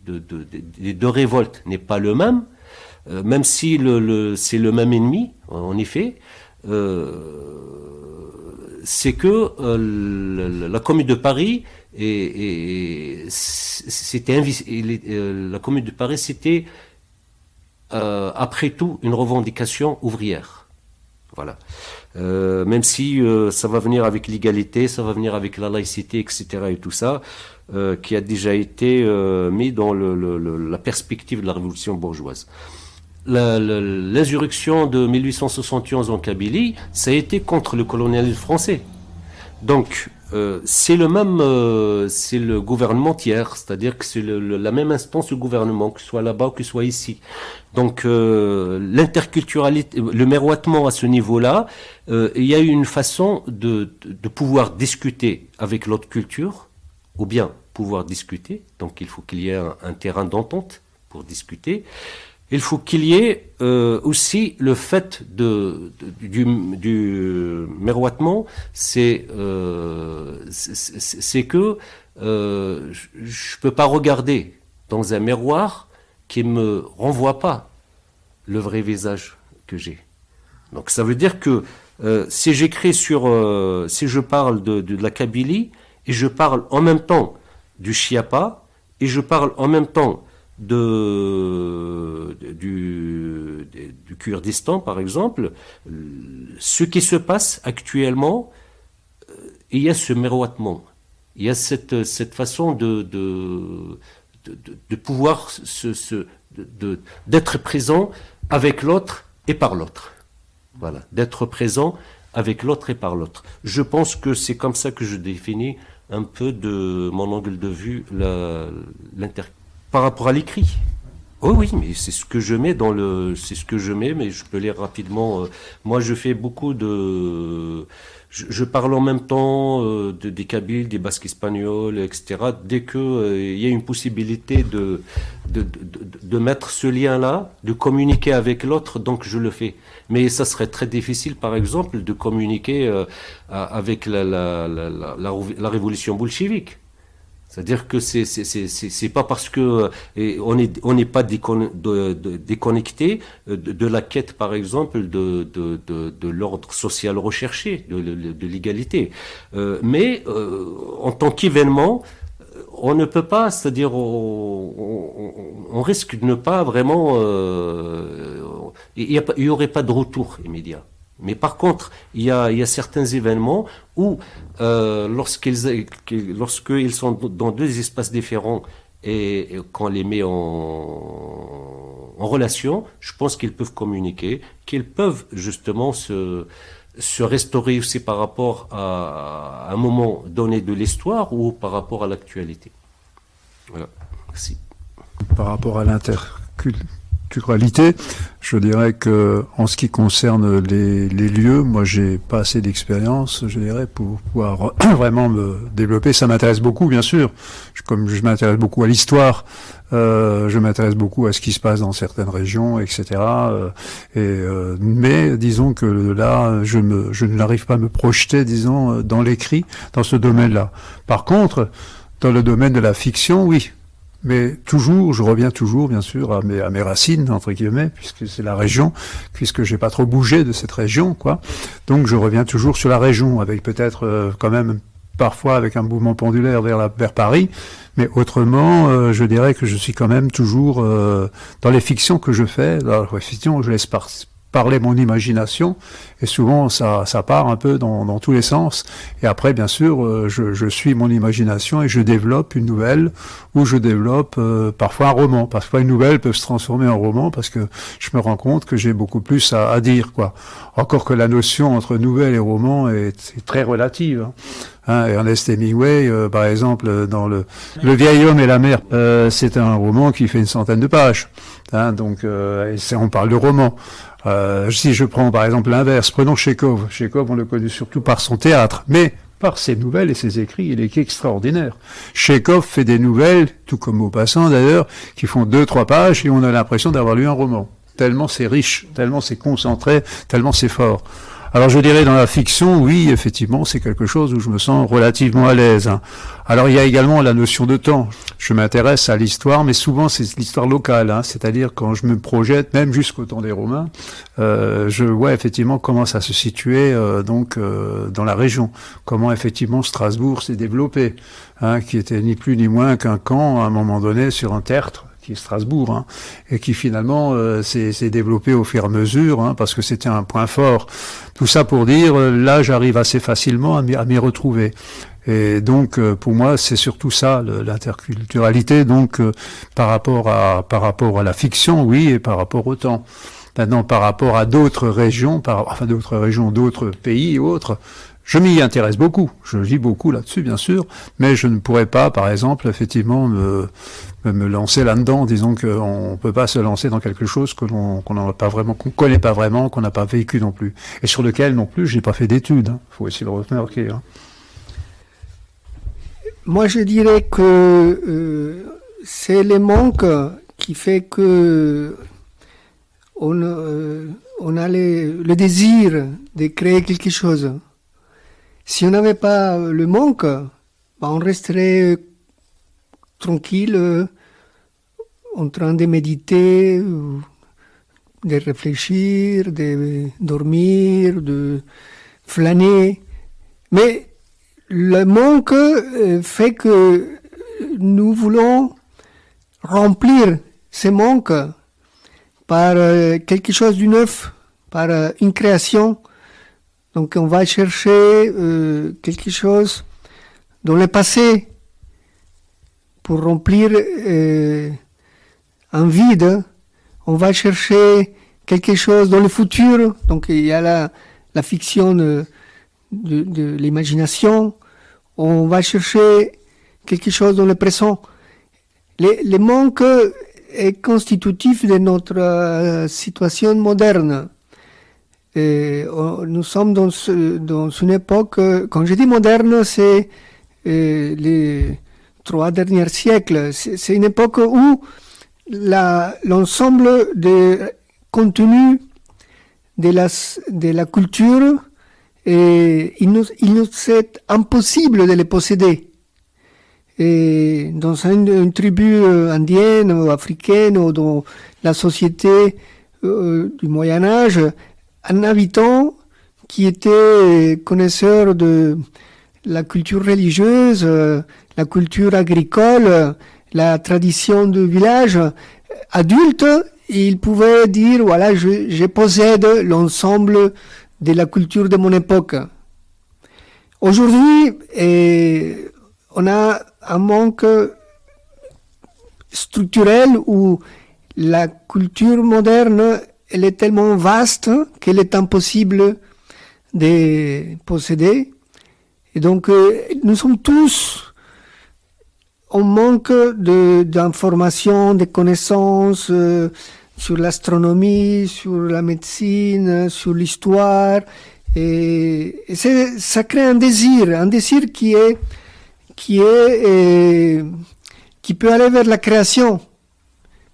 des deux révoltes n'est pas le même, même si c'est le même ennemi, en effet, c'est que la Commune de Paris la Commune de Paris, c'était après tout une revendication ouvrière. Voilà. Même si ça va venir avec l'égalité, ça va venir avec la laïcité, etc. et tout ça, qui a déjà été mis dans la perspective de la révolution bourgeoise. L'insurrection de 1871 en Kabylie, ça a été contre le colonialisme français. Donc, c'est le gouvernement tiers, c'est-à-dire que c'est la même instance du gouvernement, que ce soit là-bas ou que ce soit ici. Donc, l'interculturalité, le miroitement à ce niveau-là, il y a une façon de pouvoir discuter avec l'autre culture, ou bien pouvoir discuter. Donc, il faut qu'il y ait un terrain d'entente pour discuter. Il faut qu'il y ait aussi le fait du miroitement, c'est que je peux pas regarder dans un miroir qui me renvoie pas le vrai visage que j'ai. Donc ça veut dire que si j'écris si je parle de la Kabylie et je parle en même temps du Chiapa et je parle en même temps du Kurdistan, par exemple, ce qui se passe actuellement, il y a ce miroitement, il y a cette façon de pouvoir d'être présent avec l'autre et par l'autre. Voilà, d'être présent avec l'autre et par l'autre. Je pense que c'est comme ça que je définis un peu de mon angle de vue par rapport à l'écrit. Oh oui, mais c'est ce que je mets mais je peux lire rapidement. Moi, je fais beaucoup je parle en même temps des Kabyles, des Basques espagnols, etc. Dès que il y a une possibilité de mettre ce lien-là, de communiquer avec l'autre, donc je le fais. Mais ça serait très difficile, par exemple, de communiquer avec la révolution bolchevique. C'est-à-dire que c'est pas parce que on n'est pas déconnecté de la quête, par exemple, de l'ordre social recherché, de l'égalité. Mais en tant qu'événement, on ne peut pas, c'est-à-dire on risque de ne pas vraiment, il y aurait pas de retour immédiat. Mais par contre, il y a certains événements où, lorsqu'ils sont dans deux espaces différents et qu'on les met en relation, je pense qu'ils peuvent communiquer, qu'ils peuvent justement se restaurer aussi par rapport à un moment donné de l'histoire ou par rapport à l'actualité. Voilà. Merci. Par rapport à l'interculturalité, je dirais que en ce qui concerne les lieux, moi j'ai pas assez d'expérience, je dirais, pour pouvoir vraiment me développer. Ça m'intéresse beaucoup, bien sûr. Comme je m'intéresse beaucoup à l'histoire, je m'intéresse beaucoup à ce qui se passe dans certaines régions, etc. Mais disons que là, je n'arrive pas à me projeter, disons, dans l'écrit, dans ce domaine-là. Par contre, dans le domaine de la fiction, oui. Mais toujours, je reviens toujours, bien sûr, à mes racines, entre guillemets, puisque c'est la région, puisque j'ai pas trop bougé de cette région, quoi. Donc, je reviens toujours sur la région, avec peut-être, quand même, parfois avec un mouvement pendulaire vers Paris. Mais autrement, je dirais que je suis quand même toujours, dans les fictions que je fais, dans les fictions, je laisse parler mon imagination, et souvent ça part un peu dans tous les sens, et après bien sûr je suis mon imagination et je développe une nouvelle, ou je développe parfois un roman. Parfois une nouvelle peut se transformer en roman, parce que je me rends compte que j'ai beaucoup plus à dire, quoi. Encore que la notion entre nouvelle et roman est très relative, hein. Ernest Hemingway, par exemple, dans le vieil homme et la mer, c'est un roman qui fait une centaine de pages, hein, donc on parle de roman. Si je prends par exemple l'inverse, prenons Tchekhov. Tchekhov, on le connaît surtout par son théâtre, mais par ses nouvelles et ses écrits, il est extraordinaire. Tchekhov fait des nouvelles, tout comme Maupassant d'ailleurs, qui font 2-3 pages, et on a l'impression d'avoir lu un roman. Tellement c'est riche, tellement c'est concentré, tellement c'est fort. Alors je dirais dans la fiction, oui, effectivement, c'est quelque chose où je me sens relativement à l'aise, hein. Alors il y a également la notion de temps. Je m'intéresse à l'histoire, mais souvent c'est l'histoire locale, hein. C'est-à-dire quand je me projette, même jusqu'au temps des Romains, je vois effectivement comment ça se situait dans la région, comment effectivement Strasbourg s'est développé, hein, qui était ni plus ni moins qu'un camp à un moment donné sur un tertre, qui est Strasbourg, hein, et qui finalement s'est développé au fur et à mesure, hein, parce que c'était un point fort. Tout ça pour dire, là j'arrive assez facilement à m'y retrouver. Et donc pour moi c'est surtout ça, l'interculturalité, donc par rapport à la fiction, oui, et par rapport au temps. Maintenant, par rapport à d'autres régions, d'autres pays et autres, je m'y intéresse beaucoup. Je lis beaucoup là-dessus, bien sûr, mais je ne pourrais pas, par exemple, effectivement, me lancer là-dedans. Disons qu'on ne peut pas se lancer dans quelque chose qu'on connaît pas vraiment, qu'on n'a pas vécu non plus, et sur lequel non plus j'ai pas fait d'études. Hein. Faut aussi le remarquer. Hein. Moi, je dirais que c'est le manque qui fait que on a le désir de créer quelque chose. Si on n'avait pas le manque, on resterait tranquille, en train de méditer, de réfléchir, de dormir, de flâner. Mais le manque fait que nous voulons remplir ce manque par quelque chose de neuf, par une création. Donc on va chercher quelque chose dans le passé pour remplir un vide. On va chercher quelque chose dans le futur. Donc il y a la fiction de l'imagination. On va chercher quelque chose dans le présent. Le manque est constitutif de notre situation moderne. Nous sommes dans une époque, quand je dis moderne, c'est les 3 derniers siècles. C'est une époque où l'ensemble des contenus de la culture, il nous est impossible de les posséder. Et dans une tribu indienne ou africaine ou dans la société du Moyen-Âge, un habitant qui était connaisseur de la culture religieuse, la culture agricole, la tradition du village, adulte, il pouvait dire, voilà, je possède l'ensemble de la culture de mon époque. Aujourd'hui, on a un manque structurel où la culture moderne elle est tellement vaste qu'elle est impossible de posséder. Et donc, nous sommes tous en manque d'informations, de connaissances sur l'astronomie, sur la médecine, sur l'histoire. Et ça crée un désir qui peut aller vers la création,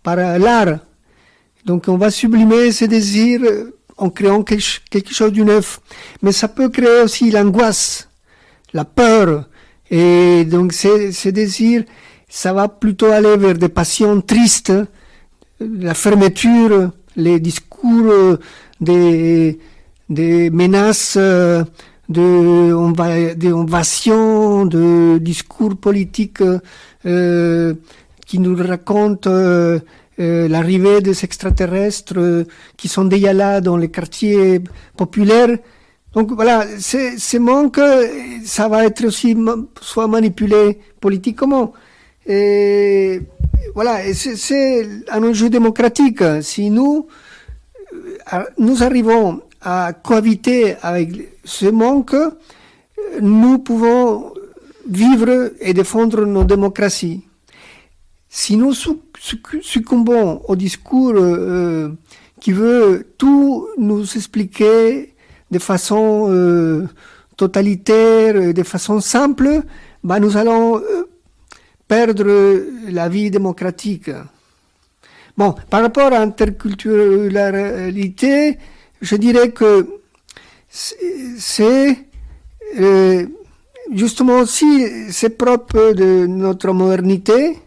par l'art. Donc on va sublimer ces désirs en créant quelque chose de neuf. Mais ça peut créer aussi l'angoisse, la peur. Et donc ces désirs, ça va plutôt aller vers des passions tristes, la fermeture, les discours des menaces d'invasion, de discours politiques qui nous racontent l'arrivée des extraterrestres qui sont déjà là dans les quartiers populaires. Donc voilà, ce manque, ça va être aussi soit manipulé politiquement. Et voilà, et c'est un enjeu démocratique. Si nous arrivons à cohabiter avec ce manque, nous pouvons vivre et défendre nos démocraties. Si nous succombons au discours qui veut tout nous expliquer de façon totalitaire, de façon simple, nous allons perdre la vie démocratique. Bon, par rapport à l'interculturalité, je dirais que c'est justement aussi, c'est propre de notre modernité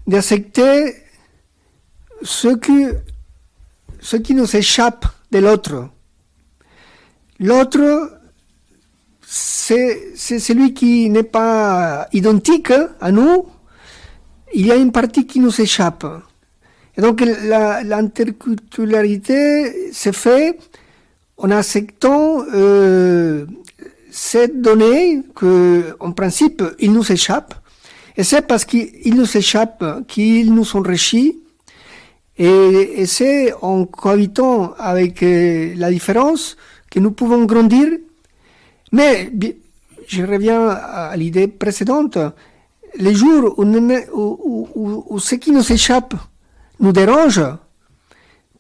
d'accepter ce qui nous échappe de l'autre. L'autre, c'est celui qui n'est pas identique à nous. Il y a une partie qui nous échappe. Et donc l'interculturalité se fait en acceptant cette donnée qu'en principe, il nous échappe. Et c'est parce qu'il nous échappe qu'ils nous enrichissent. Et c'est en cohabitant avec la différence que nous pouvons grandir. Mais je reviens à l'idée précédente. Les jours où ce qui nous échappe nous dérange,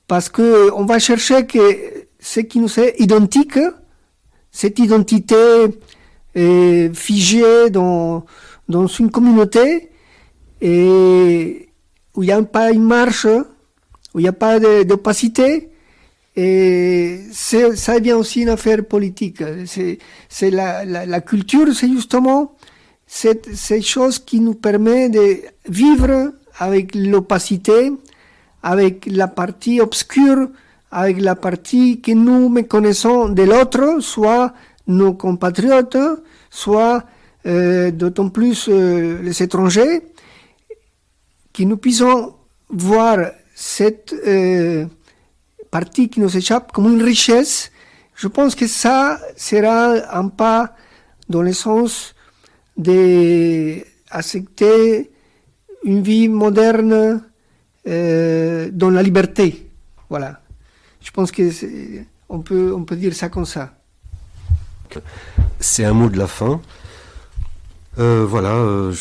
parce qu'on va chercher que ce qui nous est identique, cette identité figée dans une communauté, et où il n'y a pas une marche, où il n'y a pas d'opacité, et ça devient aussi une affaire politique. C'est la culture, c'est justement cette chose qui nous permet de vivre avec l'opacité, avec la partie obscure, avec la partie que nous méconnaissons de l'autre, soit nos compatriotes, soit d'autant plus les étrangers, que nous puissions voir cette partie qui nous échappe comme une richesse. Je pense que ça sera un pas dans le sens d'accepter une vie moderne dans la liberté. Voilà. Je pense que on peut dire ça comme ça. C'est un mot de la fin. Voilà,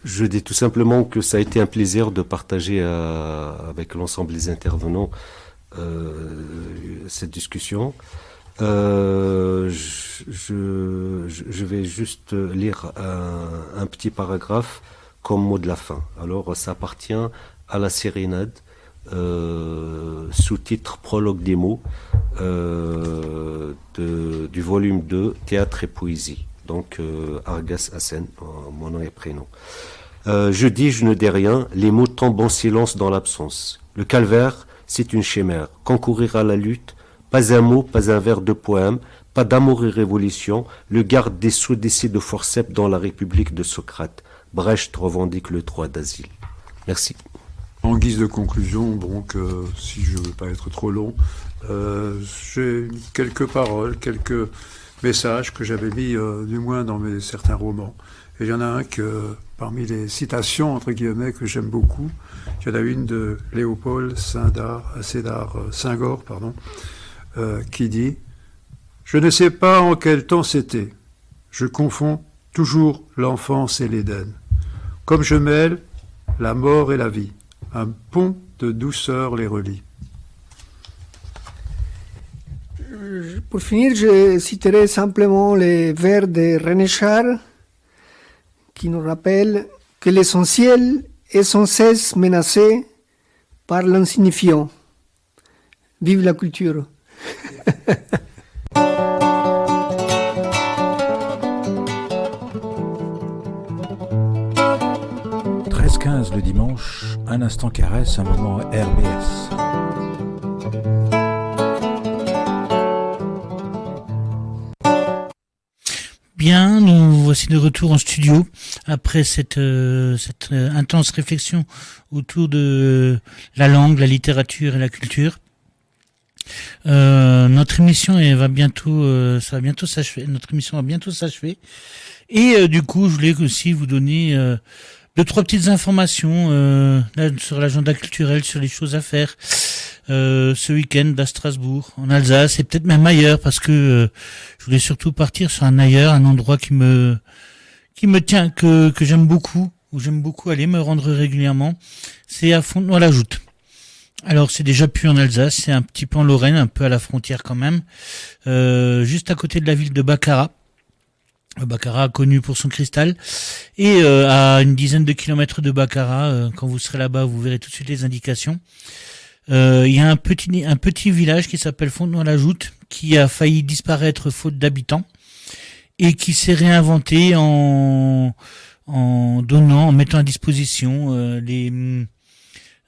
je dis tout simplement que ça a été un plaisir de partager avec l'ensemble des intervenants cette discussion. Je vais juste lire un petit paragraphe comme mot de la fin. Alors, ça appartient à la sérénade, sous-titre Prologue des mots, du volume 2, Théâtre et Poésie. Donc, Argas Hassen, mon nom et prénom. Je dis, je ne dis rien, les mots tombent en silence dans l'absence. Le calvaire, c'est une chimère. Concourir à la lutte, pas un mot, pas un vers de poème, pas d'amour et révolution, le garde des sceaux décide de forceps dans la République de Socrate. Brecht revendique le droit d'asile. Merci. En guise de conclusion, donc, si je ne veux pas être trop long, j'ai quelques paroles, quelques messages que j'avais mis, du moins dans certains romans. Et il y en a un que, parmi les citations, entre guillemets, que j'aime beaucoup, il y en a une de Léopold Senghor, qui dit « Je ne sais pas en quel temps c'était. Je confonds toujours l'enfance et l'Éden. Comme je mêle la mort et la vie, un pont de douceur les relie. » Pour finir, je citerai simplement les vers de René Char qui nous rappellent que l'essentiel est sans cesse menacé par l'insignifiant. Vive la culture! un instant caresse, un moment RBS. Bien, nous voici de retour en studio après cette intense réflexion autour de la langue, la littérature et la culture. Notre émission va bientôt s'achever. Notre émission va bientôt s'achever. Et du coup, je voulais aussi vous donner 2-3 petites informations là, sur l'agenda culturel, sur les choses à faire ce week-end à Strasbourg, en Alsace et peut-être même ailleurs, parce que je voulais surtout partir sur un endroit qui me tient, que j'aime beaucoup, où j'aime beaucoup aller me rendre régulièrement. C'est à Fontenoy-la-Joûte. Alors c'est déjà plus en Alsace, c'est un petit peu en Lorraine, un peu à la frontière quand même, juste à côté de la ville de Baccarat. Baccarat connu pour son cristal, et à une dizaine de kilomètres de Baccarat, quand vous serez là-bas, vous verrez tout de suite les indications. Il y a un petit village qui s'appelle Fontenoy-la-Joûte, qui a failli disparaître faute d'habitants, et qui s'est réinventé en mettant à disposition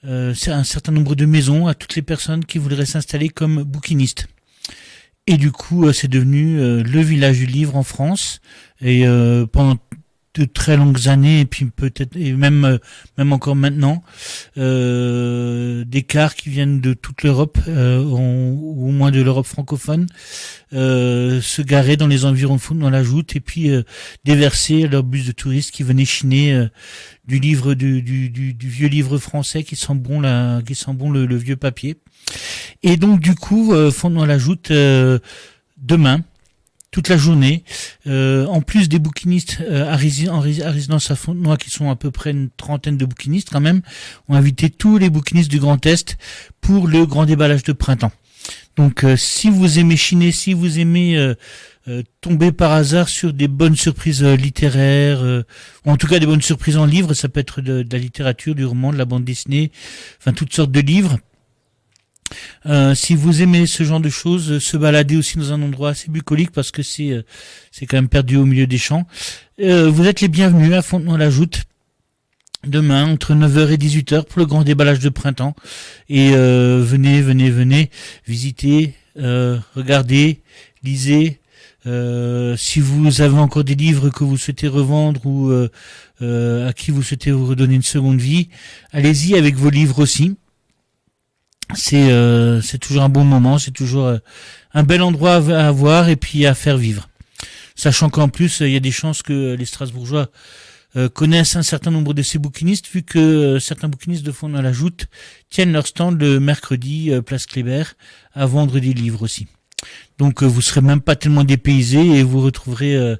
un certain nombre de maisons à toutes les personnes qui voudraient s'installer comme bouquinistes. Et du coup, c'est devenu le village du livre en France. Et pendant de très longues années, et puis peut-être, et même encore maintenant, des cars qui viennent de toute l'Europe, ou au moins de l'Europe francophone, se garaient dans les environs de Fontenoy-la-Joûte et puis déverser leurs bus de touristes qui venaient chiner du vieux livre français qui sent bon le vieux papier. Et donc du coup, Fontenoy-la-Joûte, demain, toute la journée, en plus des bouquinistes en résidence à Fontenoy, qui sont à peu près une trentaine de bouquinistes quand même, ont invité tous les bouquinistes du Grand Est pour le grand déballage de printemps. Donc si vous aimez chiner, si vous aimez tomber par hasard sur des bonnes surprises littéraires, ou en tout cas des bonnes surprises en livres, ça peut être de la littérature, du roman, de la bande dessinée, enfin toutes sortes de livres. Si vous aimez ce genre de choses, se balader aussi dans un endroit assez bucolique parce que c'est quand même perdu au milieu des champs, vous êtes les bienvenus à Fontenoy-la-Joûte demain entre 9h et 18h pour le grand déballage de printemps. Et venez visiter, regardez, lisez. Si vous avez encore des livres que vous souhaitez revendre ou à qui vous souhaitez vous redonner une seconde vie, allez-y avec vos livres aussi. C'est toujours un bon moment, c'est toujours un bel endroit à voir et puis à faire vivre. Sachant qu'en plus, il y a des chances que les Strasbourgeois connaissent un certain nombre de ces bouquinistes, vu que certains bouquinistes de Fontenoy-la-Joûte tiennent leur stand le mercredi, place Kléber, à vendre des livres aussi. Donc vous serez même pas tellement dépaysés et vous retrouverez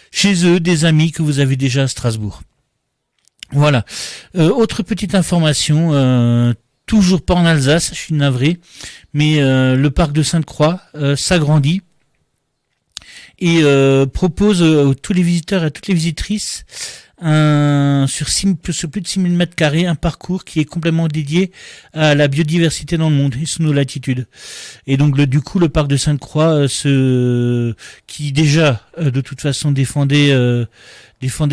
chez eux des amis que vous avez déjà à Strasbourg. Voilà. Autre petite information, toujours pas en Alsace, je suis navré, mais le parc de Sainte-Croix s'agrandit et propose à tous les visiteurs et à toutes les visitrices sur plus de 6000 mètres carrés, un parcours qui est complètement dédié à la biodiversité dans le monde et sous nos latitudes. Et donc du coup le parc de Sainte-Croix, qui déjà de toute façon défendait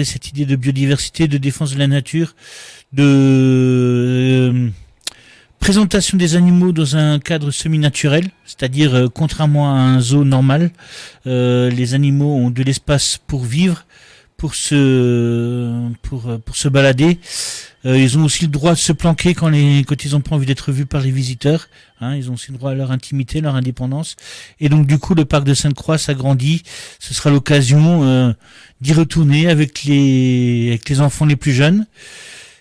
cette idée de biodiversité, de défense de la nature, de présentation des animaux dans un cadre semi-naturel, c'est-à-dire contrairement à un zoo normal, les animaux ont de l'espace pour vivre, pour se balader. Ils ont aussi le droit de se planquer quand ils ont pas envie d'être vus par les visiteurs. Ils ont aussi le droit à leur intimité, leur indépendance. Et donc du coup, le parc de Sainte-Croix s'agrandit. Ce sera l'occasion d'y retourner avec les enfants les plus jeunes.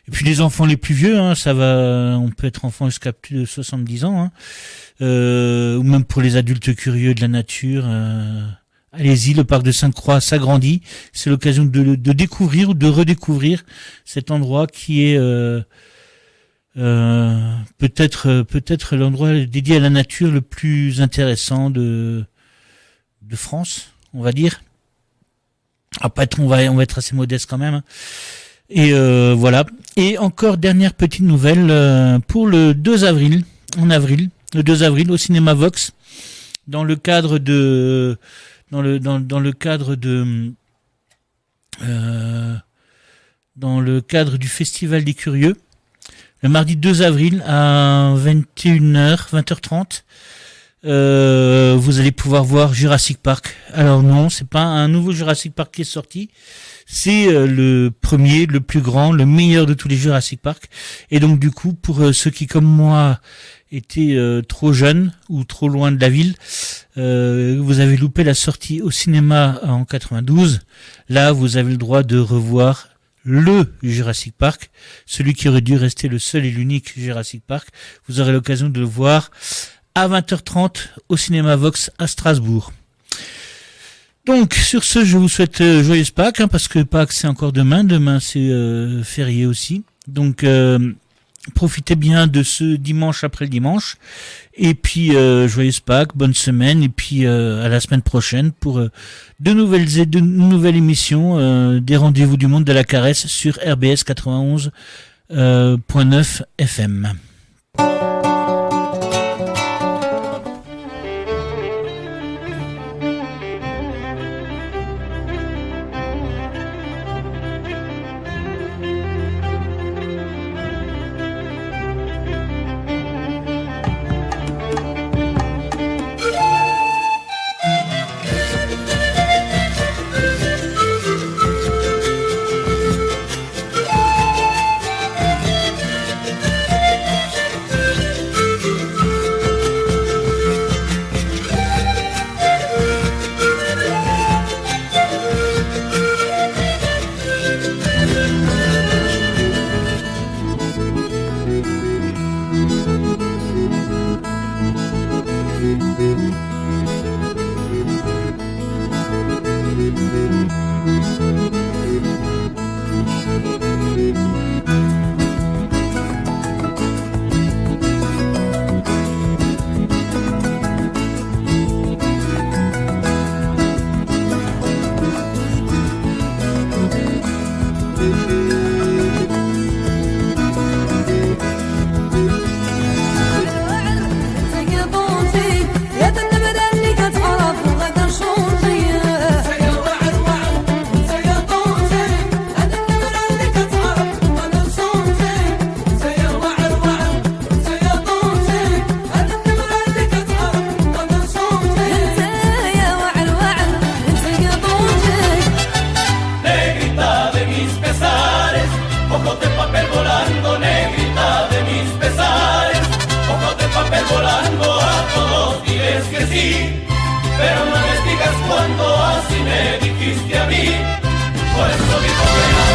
Et puis les enfants les plus vieux, on peut être enfant jusqu'à plus de 70 ans, ou même pour les adultes curieux de la nature. Allez-y, le parc de Sainte-Croix s'agrandit. C'est l'occasion de découvrir ou de redécouvrir cet endroit qui est peut-être l'endroit dédié à la nature le plus intéressant de France, on va dire. Après, on va être assez modeste quand même. Et voilà. Et encore dernière petite nouvelle pour le 2 avril, le 2 avril au cinéma Vox, dans le cadre du Festival des Curieux, le mardi 2 avril à 21h, 20h30. Vous allez pouvoir voir Jurassic Park. Alors non, c'est pas un nouveau Jurassic Park qui est sorti. C'est le premier, le plus grand, le meilleur de tous les Jurassic Park. Et donc du coup, pour ceux qui comme moi étaient trop jeunes ou trop loin de la ville, vous avez loupé la sortie au cinéma en 92. Là, vous avez le droit de revoir le Jurassic Park, celui qui aurait dû rester le seul et l'unique Jurassic Park. Vous aurez l'occasion de le voir à 20h30 au cinéma Vox à Strasbourg. Donc sur ce, je vous souhaite joyeuse Pâques, parce que Pâques c'est encore demain. Demain c'est férié aussi. Donc profitez bien de ce dimanche après le dimanche. Et puis joyeuse Pâques, bonne semaine, et puis à la semaine prochaine pour de nouvelles émissions des rendez-vous du monde de la caresse sur RBS 91.9 FM. Pero no me digas cuando así me dijiste a mí, por eso digo que no.